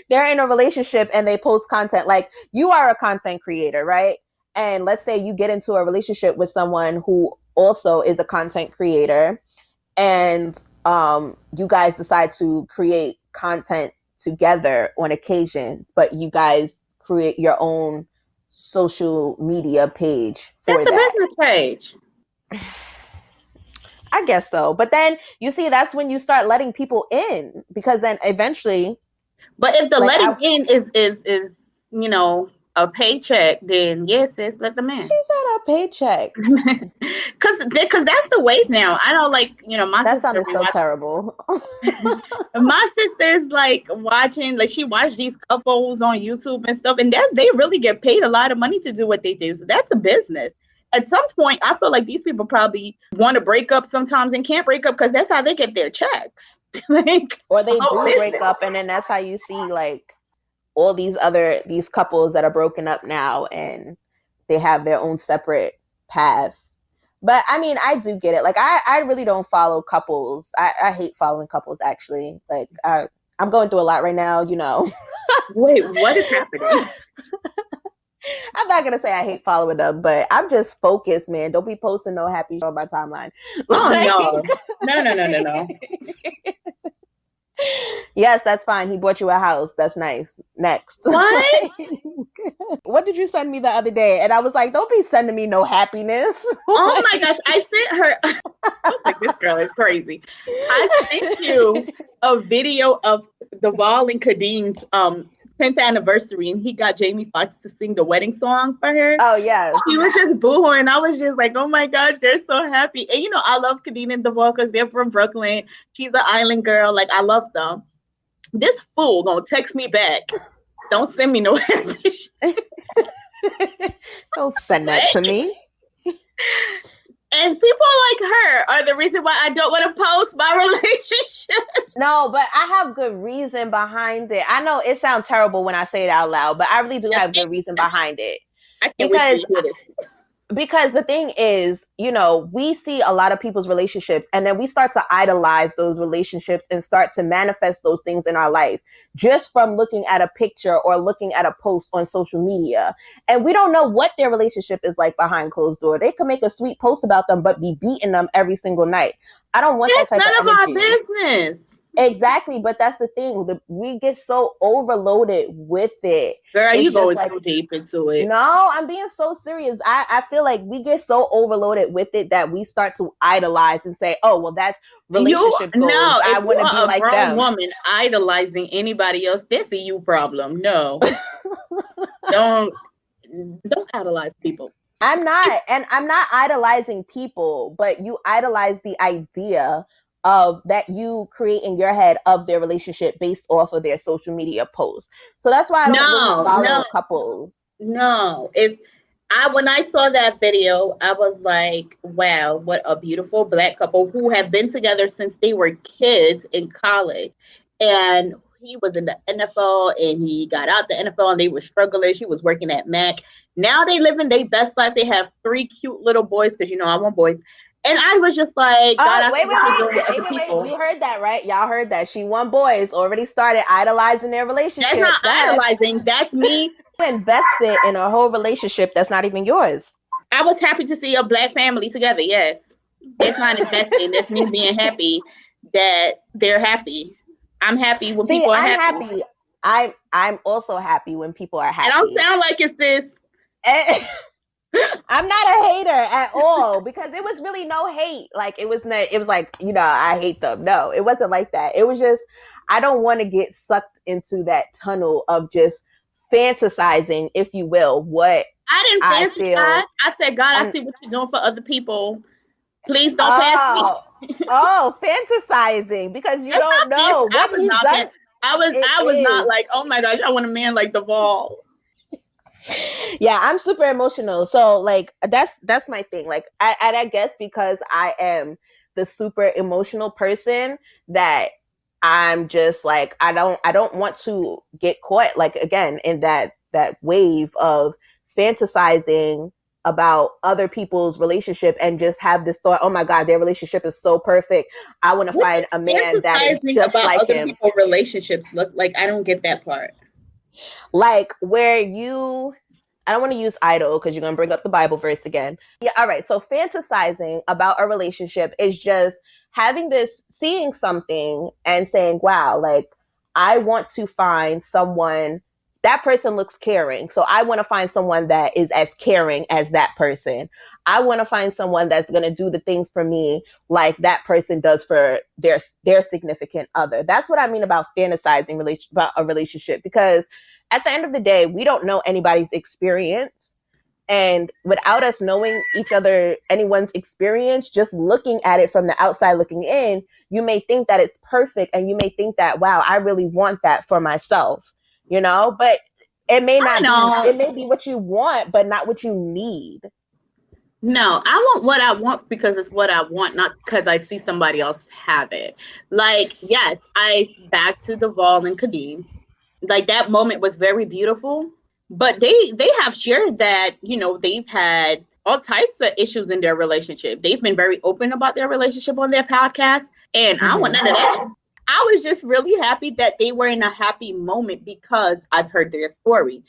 They're in a relationship and they post content. Like you are a content creator, right? And let's say you get into a relationship with someone who also is a content creator and you guys decide to create content together on occasion, but you guys create your own social media page for That's a that. business page. I guess so. But then you see, that's when you start letting people in because then eventually, But if the like, letting in is a paycheck, then yes, sis, let them she in. said a paycheck. Cause that's the wave now. I know, like, my That sister sounded be so watching. terrible. My sister's like watching, like she watched these couples on YouTube and stuff, and that they really get paid a lot of money to do what they do. So that's a business. At some point, I feel like these people probably want to break up sometimes and can't break up because that's how they get their checks. like Or a they whole do break business. up, and then that's how you see like all these couples that are broken up now and they have their own separate path. But I mean, I do get it. Like I really don't follow couples. I hate following couples actually. Like I'm going through a lot right now, you know. Wait, what is happening? I'm not gonna say I hate following them, but I'm just focused, man. Don't be posting no happy shit on my timeline. Oh Like, no, no, no, no, no, no. yes, that's fine. He bought you a house. That's nice. Next. What? What did you send me the other day? And I was like, don't be sending me no happiness. Oh my Like, gosh, I sent her. I was like, this girl is crazy. I sent you a video of Duval and Kadeen's 10th anniversary, and he got Jamie Foxx to sing the wedding song for her. oh yes. She was just boohooing. I was just like, oh my gosh, they're so happy. And I love Kadeen and Duval because they're from Brooklyn. She's an island girl. Like, I love them. This fool gonna text me back. Don't send me no happy shit. Don't send that to me. And people like her are the reason why I don't want to post my relationship. No, but I have good reason behind it. I know it sounds terrible when I say it out loud, but I really do have good reason behind it. I can't wait till Because you hear this. the thing is, you know, we see a lot of people's relationships and then we start to idolize those relationships and start to manifest those things in our life just from looking at a picture or looking at a post on social media. And we don't know what their relationship is like behind closed door. They could make a sweet post about them, but be beating them every single night. I don't want that That's type of none of our energy. business. Exactly, but that's the thing. We get so overloaded with it. Girl, you It's just going like, too deep into it. no, I'm being so serious. I feel like we get so overloaded with it that we start to idolize and say, oh, well, that's You relationship goals. no, I if you want to be are a like grown them. woman idolizing anybody else, that's a you problem. No, don't don't idolize people. I'm not, and I'm not idolizing people, but you idolize the idea of that you create in your head of their relationship based off of their social media posts. So that's why I don't really No, follow no, couples. no. If When I saw that video, I was like, wow, what a beautiful black couple who have been together since they were kids in college. And he was in the NFL and he got out the NFL and they were struggling. She was working at Mac. Now they living their best life. They have three cute little boys because you know I want boys. And I was just like, God, Oh, I see wait, what you're wait, doing with wait, other wait, wait, wait. people. You heard that, right? Y'all heard that. She won boys. Already started idolizing their That's relationship. not Go ahead. idolizing. That's me. You invested in a whole relationship that's not even yours. I was happy to see a black family together. Yes. That's not investing. That's me being happy that they're happy. I'm happy when See, people are I'm happy. happy. I'm also happy when people are I don't happy. sound like it, sis. And I'm not a hater at all because it was really no hate. Like it was not, it was like, I hate them. No, it wasn't like that. It was just I don't want to get sucked into that tunnel of just fantasizing, if you will, what I didn't I fantasize. feel. I said, God, I And see what you're doing for other people. Please don't pass me. oh, oh, fantasizing because you That's don't not fancy. know I what was he's not fan. done. It I was not is. like, oh my gosh, I want a man like Duvall. Yeah, I'm super emotional. So like that's my thing. Like I guess because I am the super emotional person that I'm just like I don't want to get caught like again in that wave of fantasizing about other people's relationship and just have this thought, oh my God, their relationship is so perfect. I want to What find does a man that is fantasizing just about like other him. people's relationships look like? I don't get that part. Like where you I don't want to use idol because you're going to bring up the Bible verse again. Yeah, all right. So fantasizing about a relationship is just having this, seeing something and saying, wow, like I want to find someone that person looks caring. So I want to find someone that is as caring as that person. I want to find someone that's going to do the things for me like that person does for their significant other. That's what I mean about fantasizing about a relationship because at the end of the day, we don't know anybody's experience. And without us knowing each other, anyone's experience, just looking at it from the outside looking in, you may think that it's perfect and you may think that, wow, I really want that for myself, but I it don't. may be what you want, but not what you need. No, I want what I want because it's what I want, not because I see somebody else have it. Like, yes, I back to Duvall and Kadeem. Like that moment was very beautiful. But they have shared that, they've had all types of issues in their relationship. They've been very open about their relationship on their podcast, and I want Mm-hmm. none of that. I was just really happy that they were in a happy moment because I've heard their story.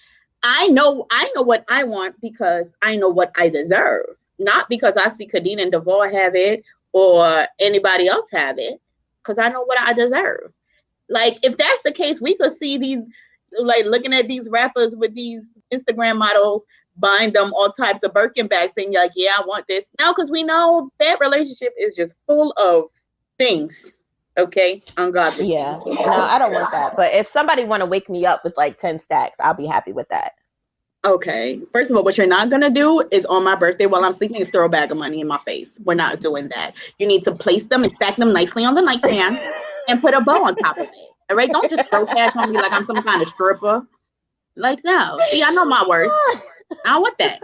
I know what I want because I know what I deserve, not because I see Kadeen and Duvall have it or anybody else have it, because I know what I deserve. Like, if that's the case, we could see these, like, looking at these rappers with these Instagram models buying them all types of Birkin bags, saying, like, yeah, I want this. No, because we know that relationship is just full of things, okay? Ungodly Yeah. things. No, I don't want that. But if somebody want to wake me up with like 10 stacks, I'll be happy with that. Okay. First of all, what you're not gonna do is on my birthday while I'm sleeping is throw a bag of money in my face. We're not doing that. You need to place them and stack them nicely on the nightstand and put a bow on top of it. All right. Don't just throw cash on me like I'm some kind of stripper. Like, no. See, I know my worth. I don't want that.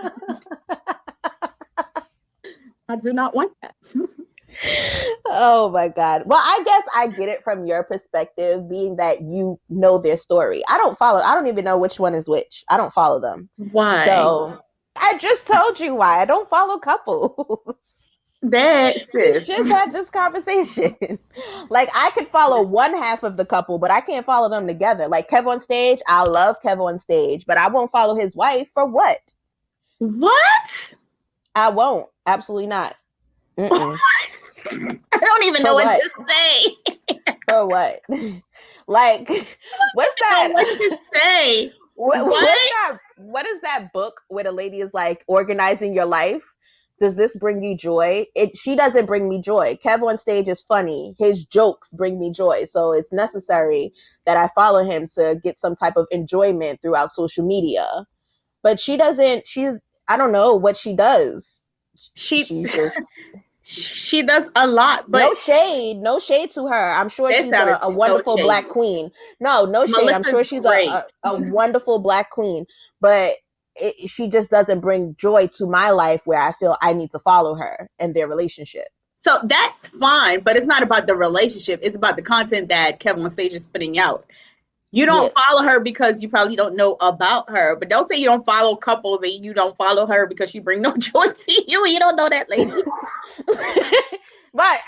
I do not want that. Oh my God. Well, I guess I get it from your perspective, being that you know their story. I don't even know which one is which. I don't follow them. Why? So I just told you why. I don't follow couples. That We sis. just had this conversation. Like I could follow one half of the couple, but I can't follow them together. Like Kev on stage, I love Kev on stage, but I won't follow his wife for what? What? I won't. Absolutely not. Mm-mm. I don't even know For what what? to say. For what? Like, what's I don't know that? what to say. What? What is that book where the lady is like organizing your life? Does this bring you joy? She doesn't bring me joy. Kev on stage is funny. His jokes bring me joy. So it's necessary that I follow him to get some type of enjoyment throughout social media. But she doesn't, I don't know what she does. She She's just she does a lot, but no shade to her. I'm sure that she's sounded a so wonderful black shady. queen. No shade. I'm Melissa's sure she's great. a wonderful black queen. But she just doesn't bring joy to my life where I feel I need to follow her and their relationship. So that's fine, but it's not about the relationship. It's about the content that Kevin on Stage is putting out. You don't Yes. follow her because you probably don't know about her, but don't say you don't follow couples and you don't follow her because she bring no joy to you. You don't know that lady. But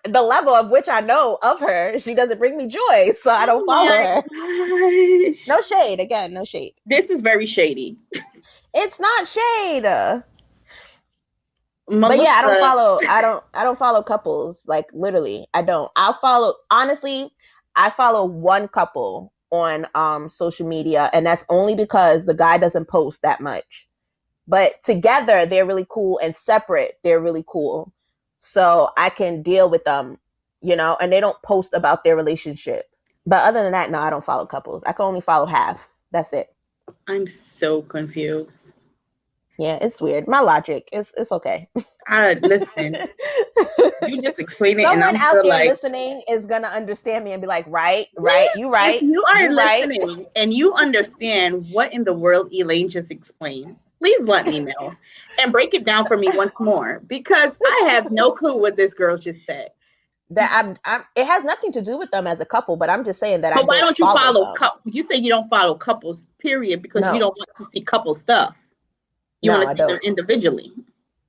the level of which I know of her, she doesn't bring me joy, so I don't Oh follow my her. gosh. No shade, again, no shade. This is very shady. It's not shade. But yeah, I don't Melissa, follow. I don't follow couples. Like literally, I don't. I'll follow. Honestly, I follow one couple on social media, and that's only because the guy doesn't post that much. But together, they're really cool, and separate, they're really cool. So I can deal with them, and they don't post about their relationship. But other than that, no, I don't follow couples. I can only follow half. That's it. I'm so confused. Yeah, it's weird. My logic, it's okay. I listen. You just explain it, and Someone I'm out still there like, listening is gonna understand me and be like, right, right, you if right, you are you right. listening and you understand what in the world Elaine just explained, please let me know and break it down for me once more because I have no clue what this girl just said. That it has nothing to do with them as a couple, but I'm just saying that I But why don't don't you follow follow? them. You say you don't follow couples, period, because you No, don't want to see couple stuff. You no, want to I see them don't. individually.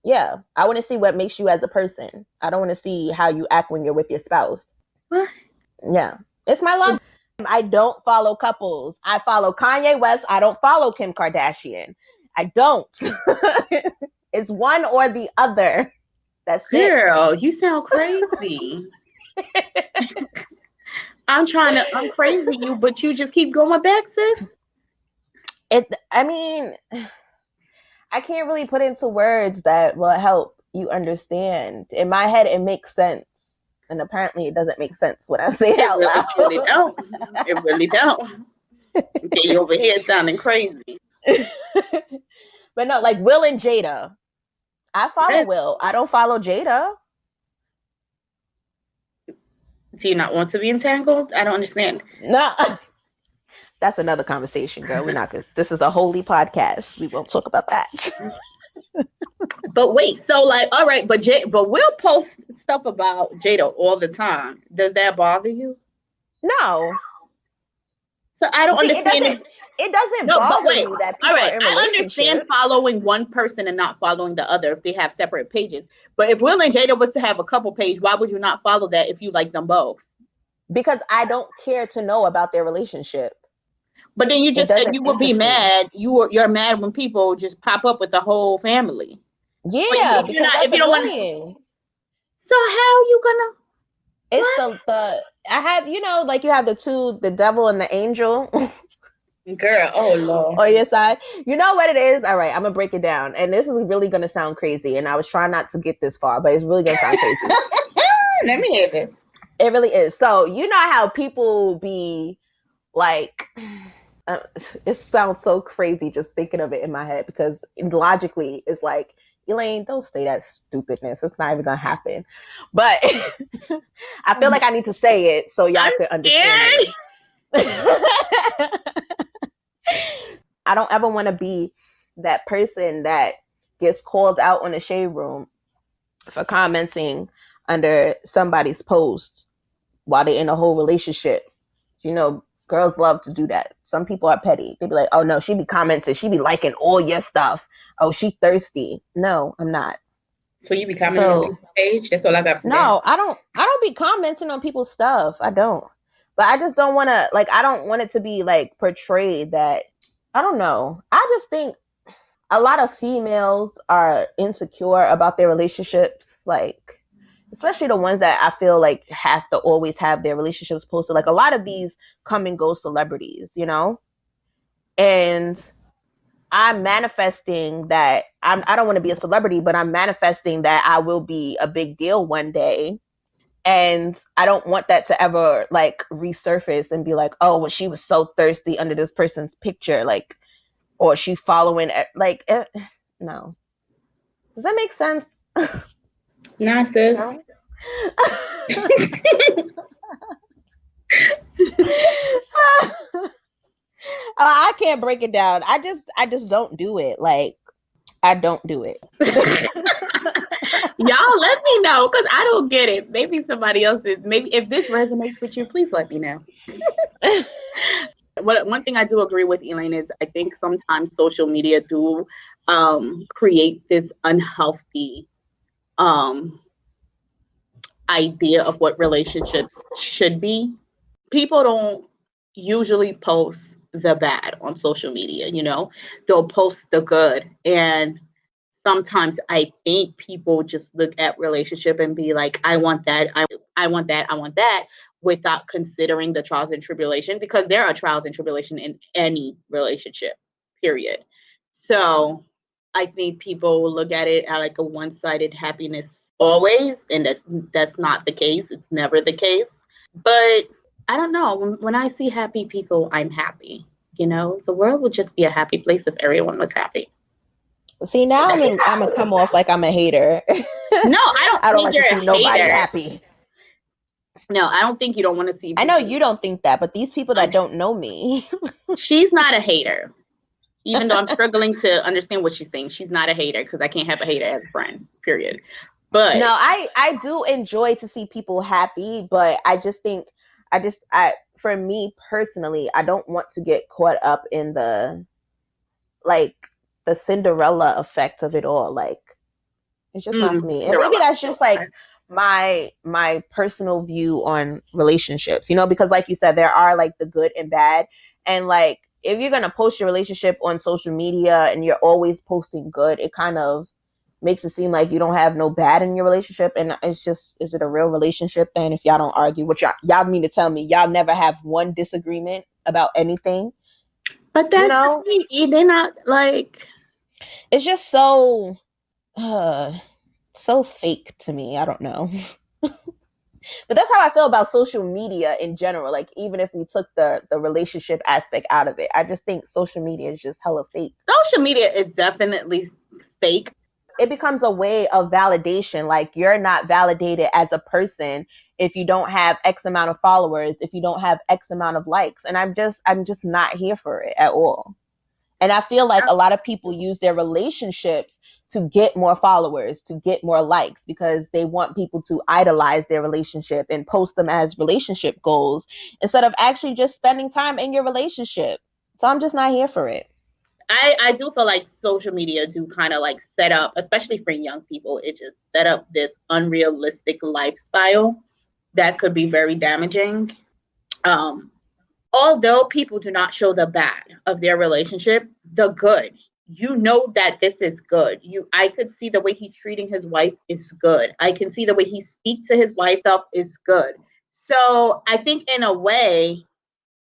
Yeah, I want to see what makes you as a person. I don't want to see how you act when you're with your spouse. What? Yeah, it's my logic. I don't follow couples. I follow Kanye West. I don't follow Kim Kardashian. I don't. It's one or the other. That's it. Girl, you sound crazy. I'm trying to uncrazy you, but you just keep going back, sis. I mean, I can't really put into words that will help you understand. In my head, it makes sense. And apparently, it doesn't make sense when I say it It out really, truly loud. don't. It really don't. Okay, you over here sounding crazy. But no, like Will and Jada. I follow Yes. Will. I don't follow Jada. Do you not want to be entangled? I don't understand. No, that's another conversation, girl. We're not good. This is a holy podcast. We won't talk about that. But wait, so like, all right, but we'll post stuff about Jada all the time. Does that bother you? No, So I don't see, it understand if doesn't. It doesn't no, but bother wait. me that All people right, are in I understand relationships following one person and not following the other if they have separate pages. But if Will and Jada was to have a couple page, why would you not follow that if you like them both? because I don't care to know about their relationship. But then you It just said doesn't you would be interest me. mad. You're mad when people just pop up with the whole family. But Yeah, if you're because not, that's if you don't want, annoying. so how you gonna It's what? the I have like you have the two, the devil and the angel Girl, oh Lord. on your side. You know what it is? All right, I'm gonna break it down. And this is really gonna sound crazy. And I was trying not to get this far, but it's really gonna sound crazy. Let me hear this. It really is. So you know how people be like uh, it sounds so crazy just thinking of it in my head because logically it's like, Elaine, don't say that stupidness. It's not even gonna happen. But I feel like I need to say it so y'all I'm can understand scared. me. I don't ever want to be that person that gets called out on the shade room for commenting under somebody's post while they're in a whole relationship. Girls love to do that. Some people are petty. They be like, oh no, she be commenting, she be liking all your stuff. Oh, she thirsty. No, I'm not. So you be commenting on So people's page? That's all I got from that. no, I don't be commenting on people's stuff. I don't. But I just don't wanna I don't want it to be like portrayed that I don't know. I just think a lot of females are insecure about their relationships, like especially the ones that I feel like have to always have their relationships posted. Like a lot of these come and go celebrities. And I'm manifesting that I don't want to be a celebrity, but I'm manifesting that I will be a big deal one day. And I don't want that to ever resurface and be like, oh, well, she was so thirsty under this person's picture, or she following no. Does that make sense? Nah, sis. No. I can't break it down. I just don't do it. Like I don't do it. Y'all let me know because I don't get it. Maybe somebody else is. Maybe if this resonates with you, please let me know. What one thing I do agree with Elaine is I think sometimes social media do create this unhealthy um, idea of what relationships should be. People don't usually post the bad on social media, you know, they'll post the good. And sometimes I think people just look at relationship and be like, I want that, I want that, I want that, without considering the trials and tribulation, because there are trials and tribulation in any relationship, period. So I think people will look at it at like a one-sided happiness always, and that's not the case. It's never the case. But I don't know. When I see happy people, I'm happy. You know, the world would just be a happy place if everyone was happy. See, now I'm gonna come off like I'm a hater. No, I don't I don't think like to you're see a nobody hater. happy. No, I don't think you don't want to see I know people you don't think that, but these people that unhappy. don't know me. She's not a hater, even though I'm struggling to understand what she's saying. She's not a hater because I can't have a hater as a friend, period. No, But I do enjoy to see people happy, but I just think I for me personally, I don't want to get caught up in like the Cinderella effect of it all. Like it's just not for me. And maybe Cinderella. that's just like my personal view on relationships, you know, because like you said, there are like the good and bad. And like if you're gonna post your relationship on social media and you're always posting good, it kind of makes it seem like you don't have no bad in your relationship. And it's just, is it a real relationship then if y'all don't argue? What y'all mean to tell me y'all never have one disagreement about anything? But You that's know? they're not like. It's just so uh so fake to me. I don't know. But that's how I feel about social media in general. Like even if we took the relationship aspect out of it, I just think social media is just hella fake. Social media is definitely fake. It becomes a way of validation. Like you're not validated as a person if you don't have X amount of followers, if you don't have X amount of likes. And I'm just not here for it at all. And I feel like a lot of people use their relationships to get more followers, to get more likes, because they want people to idolize their relationship and post them as relationship goals instead of actually just spending time in your relationship. So I'm just not here for it. I do feel like social media do kind of like set up, especially for young people, it just set up this unrealistic lifestyle that could be very damaging. Um, Although people do not show the bad of their relationship, the good. You know that this is good. I could see the way he's treating his wife is good. I can see the way he speaks to his wife up is good. So I think in a way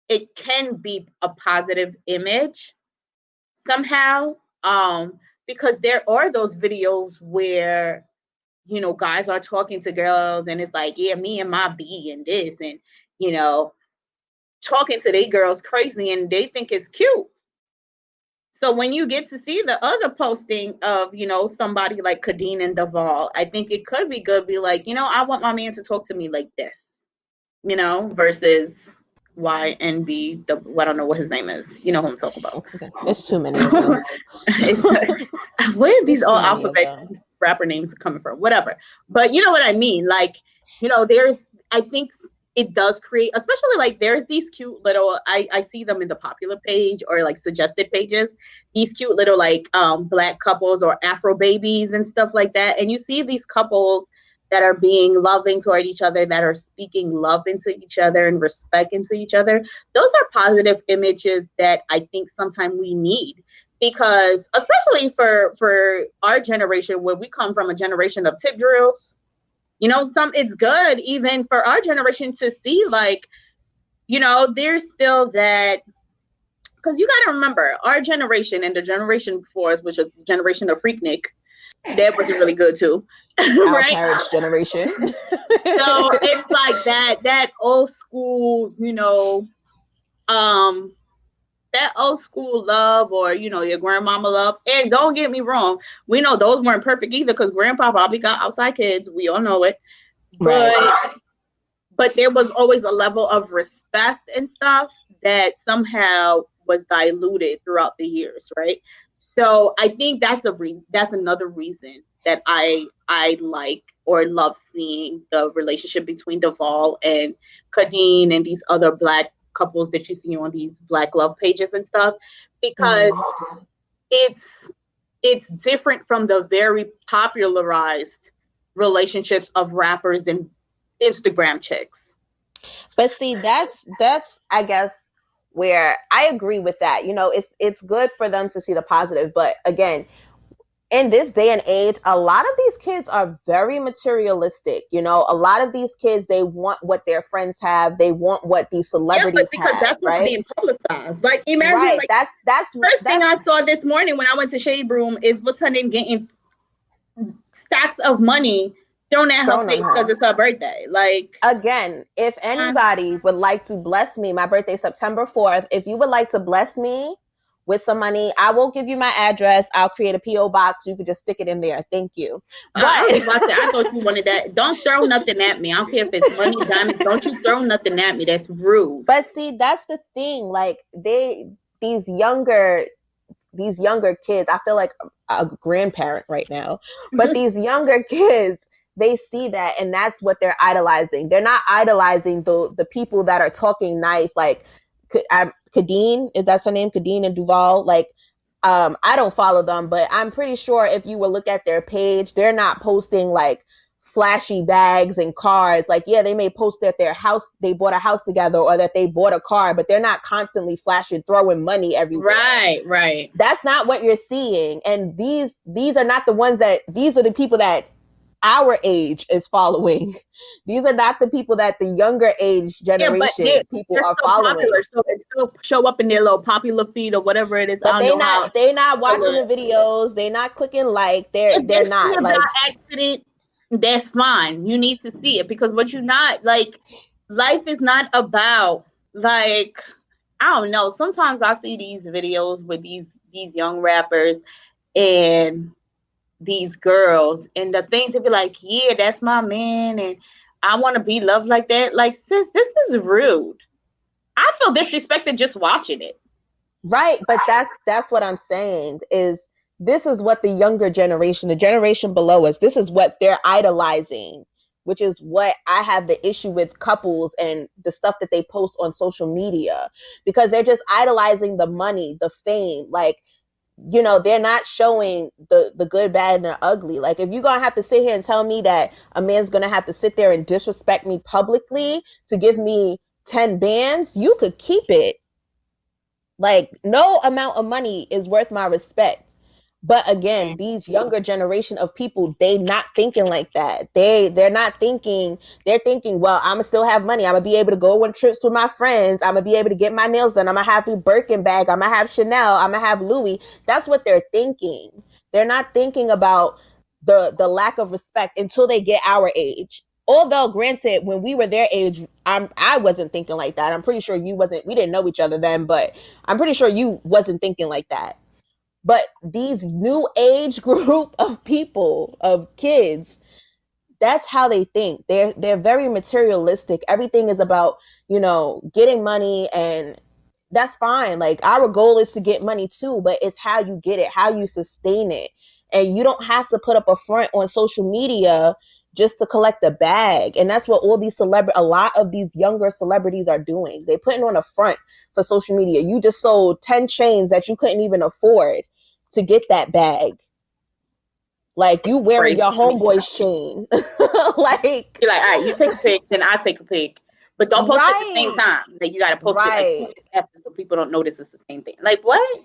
it can be a positive image somehow. Because there are those videos where guys are talking to girls and it's like, yeah, me and my B and this and you know talking to they girls crazy and they think it's cute. So when you get to see the other posting of, somebody like Kadeen and Duvall, I think it could be good. Be like, I want my man to talk to me like this, versus Y and B. I don't know what his name is. You know who I'm talking about. Okay. There's too many of them. It's, where are these There's all too many of alphabet them. rapper names coming from? Whatever. But you know what I mean? Like, I think it does create, especially like there's these cute little, I see them in the popular page or like suggested pages, these cute little like black couples or Afro babies and stuff like that. And you see these couples that are being loving toward each other, that are speaking love into each other and respect into each other. Those are positive images that I think sometimes we need, because especially for our generation, where we come from a generation of tip drills, it's good even for our generation to see, like, there's still that, because you got to remember our generation and the generation before us, which is the generation of Freaknik, that wasn't really good too. Our Right? parents' generation. So it's like that old school, um that old school love, or your grandmama love. And don't get me wrong, we know those weren't perfect either, because grandpa probably got outside kids, we all know it. Right. But there was always a level of respect and stuff that somehow was diluted throughout the years, right? So I think that's another reason that I like or love seeing the relationship between Duvall and Kadeen and these other black couples that you see on these black love pages and stuff, because Mhm. it's it's different from the very popularized relationships of rappers and Instagram chicks. But see, that's I guess where I agree with that. You know, it's good for them to see the positive, but again, in this day and age, a lot of these kids are very materialistic. You know, a lot of these kids, they want what their friends have, they want what these Yeah, but celebrities because have, that's what's right? being publicized. Like, imagine, Right. like, first thing That's I saw this morning when I went to Shade Room is what's her name getting stacks of money thrown at her thrown on face because her. it's her birthday. Like, Again, if uh, anybody would like to bless me, my birthday September 4th, if you would like to bless me with some money, I will give you my address. I'll create a PO box. You could just stick it in there. Thank you. I was But about to say, I thought you wanted that. Don't throw nothing at me. I don't care if it's money, diamonds. Don't you throw nothing at me. That's rude. but see, that's the thing. Like these younger these younger kids, I feel like a grandparent right now, but these younger kids, they see that and that's what they're idolizing. They're not idolizing the people that are talking nice, like Kadeen, is that her name? Kadeen and Duval. Like, I don't follow them, but I'm pretty sure if you will look at their page, they're not posting like flashy bags and cars. Like, yeah, they may post that their house, they bought a house together or that they bought a car, but they're not constantly flashing, throwing money everywhere. Right, right. That's not what you're seeing. And these are not the ones that these are the people that our age is following. These are not the people that the younger age Yeah, but generation people they're are still following. popular, so it still show up in their little popular feed or whatever it is. I But don't know how. they not watching the videos, they not clicking like, If they're they see not it like. by accident, that's fine. You need to see it because what you not like, life is not about like, I don't know. Sometimes I see these videos with these young rappers and these girls and the things to be like, yeah, that's my man, and I want to be loved like that. Like, sis, this is rude. I feel disrespected just watching it. Right, but that's what I'm saying is this is what the younger generation, the generation below us, this is what they're idolizing, which is what I have the issue with couples and the stuff that they post on social media, because they're just idolizing the money, the fame, like, you know, they're not showing the good, bad, and the ugly. Like, if you're gonna have to sit here and tell me that a man's gonna have to sit there and disrespect me publicly to give me 10 bands, you could keep it. Like, no amount of money is worth my respect. But again, these younger generation of people, they not thinking like that. They're not thinking, they're thinking, well, I'ma still have money. I'm gonna be able to go on trips with my friends. I'm gonna be able to get my nails done. I'm gonna have a Birkin bag. I'm gonna have Chanel. I'm gonna have Louis. That's what they're thinking. They're not thinking about the lack of respect until they get our age. Although, granted, when we were their age, I wasn't thinking like that. I'm pretty sure you wasn't. We didn't know each other then, but I'm pretty sure you wasn't thinking like that. But these new age group of people, of kids, that's how they think. They're very materialistic. Everything is about, you know, getting money, and that's fine. Like, our goal is to get money too, but it's how you get it, how you sustain it. And you don't have to put up a front on social media just to collect a bag. And that's what all these a lot of these younger celebrities are doing. They're putting on a front for social media. You just sold 10 chains that you couldn't even afford to get that bag. Like, you wearing Crazy your to me. homeboy's chain. Like, You're like, all right, you take a pic, then I take a pic, but don't post it at the same right, time. Like, you got to post it like 2 days right, after so people don't notice it's the same thing. Like, what?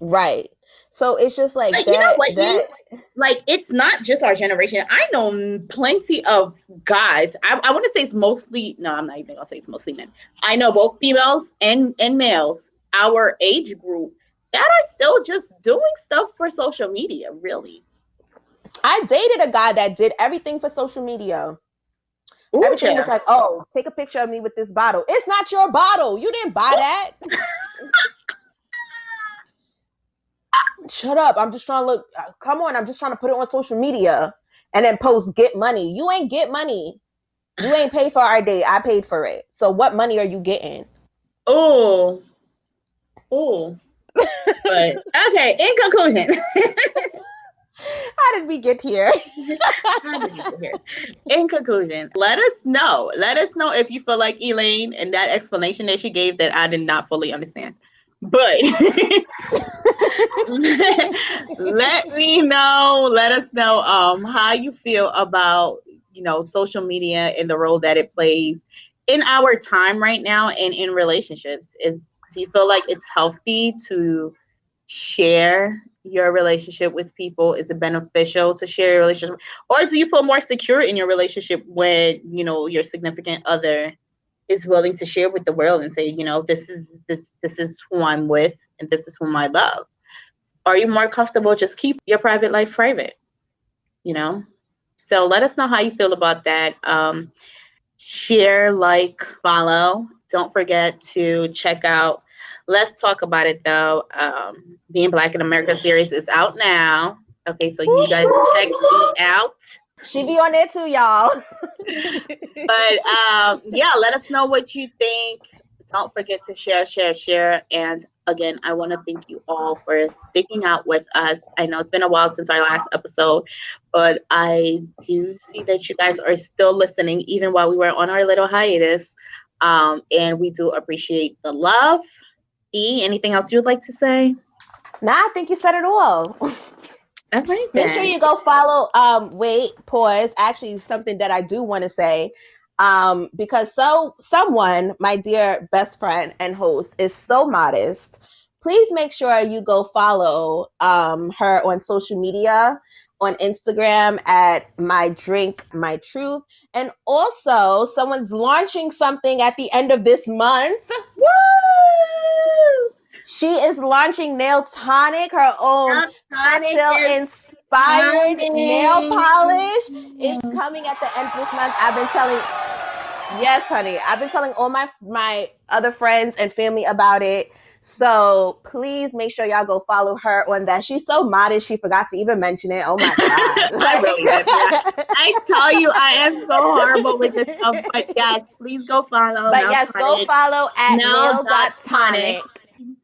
right. So it's just like Like, you know what, that. like, it's not just our generation. I know plenty of guys. I want to say it's mostly, no, I'm not even gonna say it's mostly men. I know both females and males, our age group, that are still just doing stuff for social media. Really. I dated a guy that did everything for social media. Ooh, Everything was child. like, oh, take a picture of me with this bottle. It's not your bottle. You didn't buy that. Shut up. I'm just trying to look. Come on. I'm just trying to put it on social media and then post get money. You ain't get money. You ain't paid for our date. I paid for it. So what money are you getting? Oh, Oh, but okay. In conclusion, How did we get here? how did we get here? In conclusion, let us know. Let us know if you feel like Elaine and that explanation that she gave that I did not fully understand. But let me know. Let us know how you feel about social media and the role that it plays in our time right now and in relationships. Do you feel like it's healthy to share your relationship with people? Is it beneficial to share your relationship, or do you feel more secure in your relationship when your significant other is willing to share with the world and say, this is who I'm with and this is whom I love? Are you more comfortable just keep your private life private? You know? So let us know how you feel about that. Share, like, follow. Don't forget to check out Let's Talk About It Though. Being Black in America series is out now. Okay, so you guys check it out. She be on there too, y'all. But yeah, let us know what you think. Don't forget to share, share, share. And again, I want to thank you all for sticking out with us. I know it's been a while since our last episode, but I do see that you guys are still listening, even while we were on our little hiatus. And we do appreciate the love. E, anything else you would like to say? Nah, I think you said it all. All right, Make sure then. you go follow. Wait, pause. Actually, something that I do want to say, because someone, my dear best friend and host, is so modest. Please make sure you go follow her on social media, on Instagram at My Drink My Truth, and also someone's launching something at the end of this month. Woo! She is launching Nail Tonic, her own Tonic cocktail is inspired nail polish. It's coming. coming at the end of this month. I've been telling, yes, honey, I've been telling all my other friends and family about it. So please make sure y'all go follow her on that. She's so modest, she forgot to even mention it. Oh my god! I really did. Yeah. I tell you, I am so horrible with this stuff. But yes, please go follow But Nail yes, go Tonic. follow at Nail.tonic nail.tonic.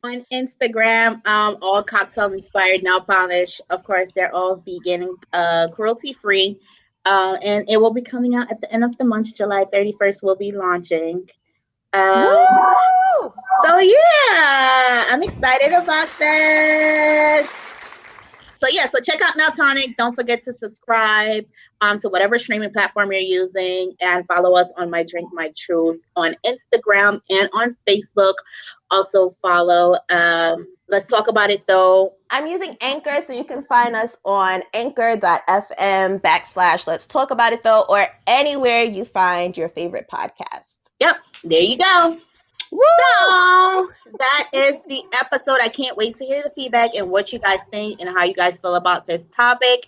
on Instagram. All cocktail inspired nail polish. Of course, they're all vegan, cruelty free. And it will be coming out at the end of the month, July 31st. We'll be launching. Um, Woo! so yeah, I'm excited about that. So yeah, so check out Now Tonic. Don't forget to subscribe to whatever streaming platform you're using, and follow us on My Drink My Truth on Instagram and on Facebook. Also follow Let's Talk About It Though. I'm using Anchor, so you can find us on anchor.fm/ Let's Talk About It Though, or anywhere you find your favorite podcast. Yep, there you go. Woo! So that is the episode. I can't wait to hear the feedback and what you guys think and how you guys feel about this topic.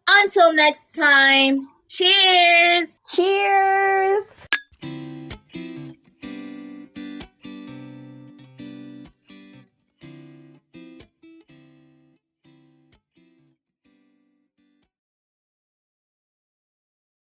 Until next time, cheers. Cheers!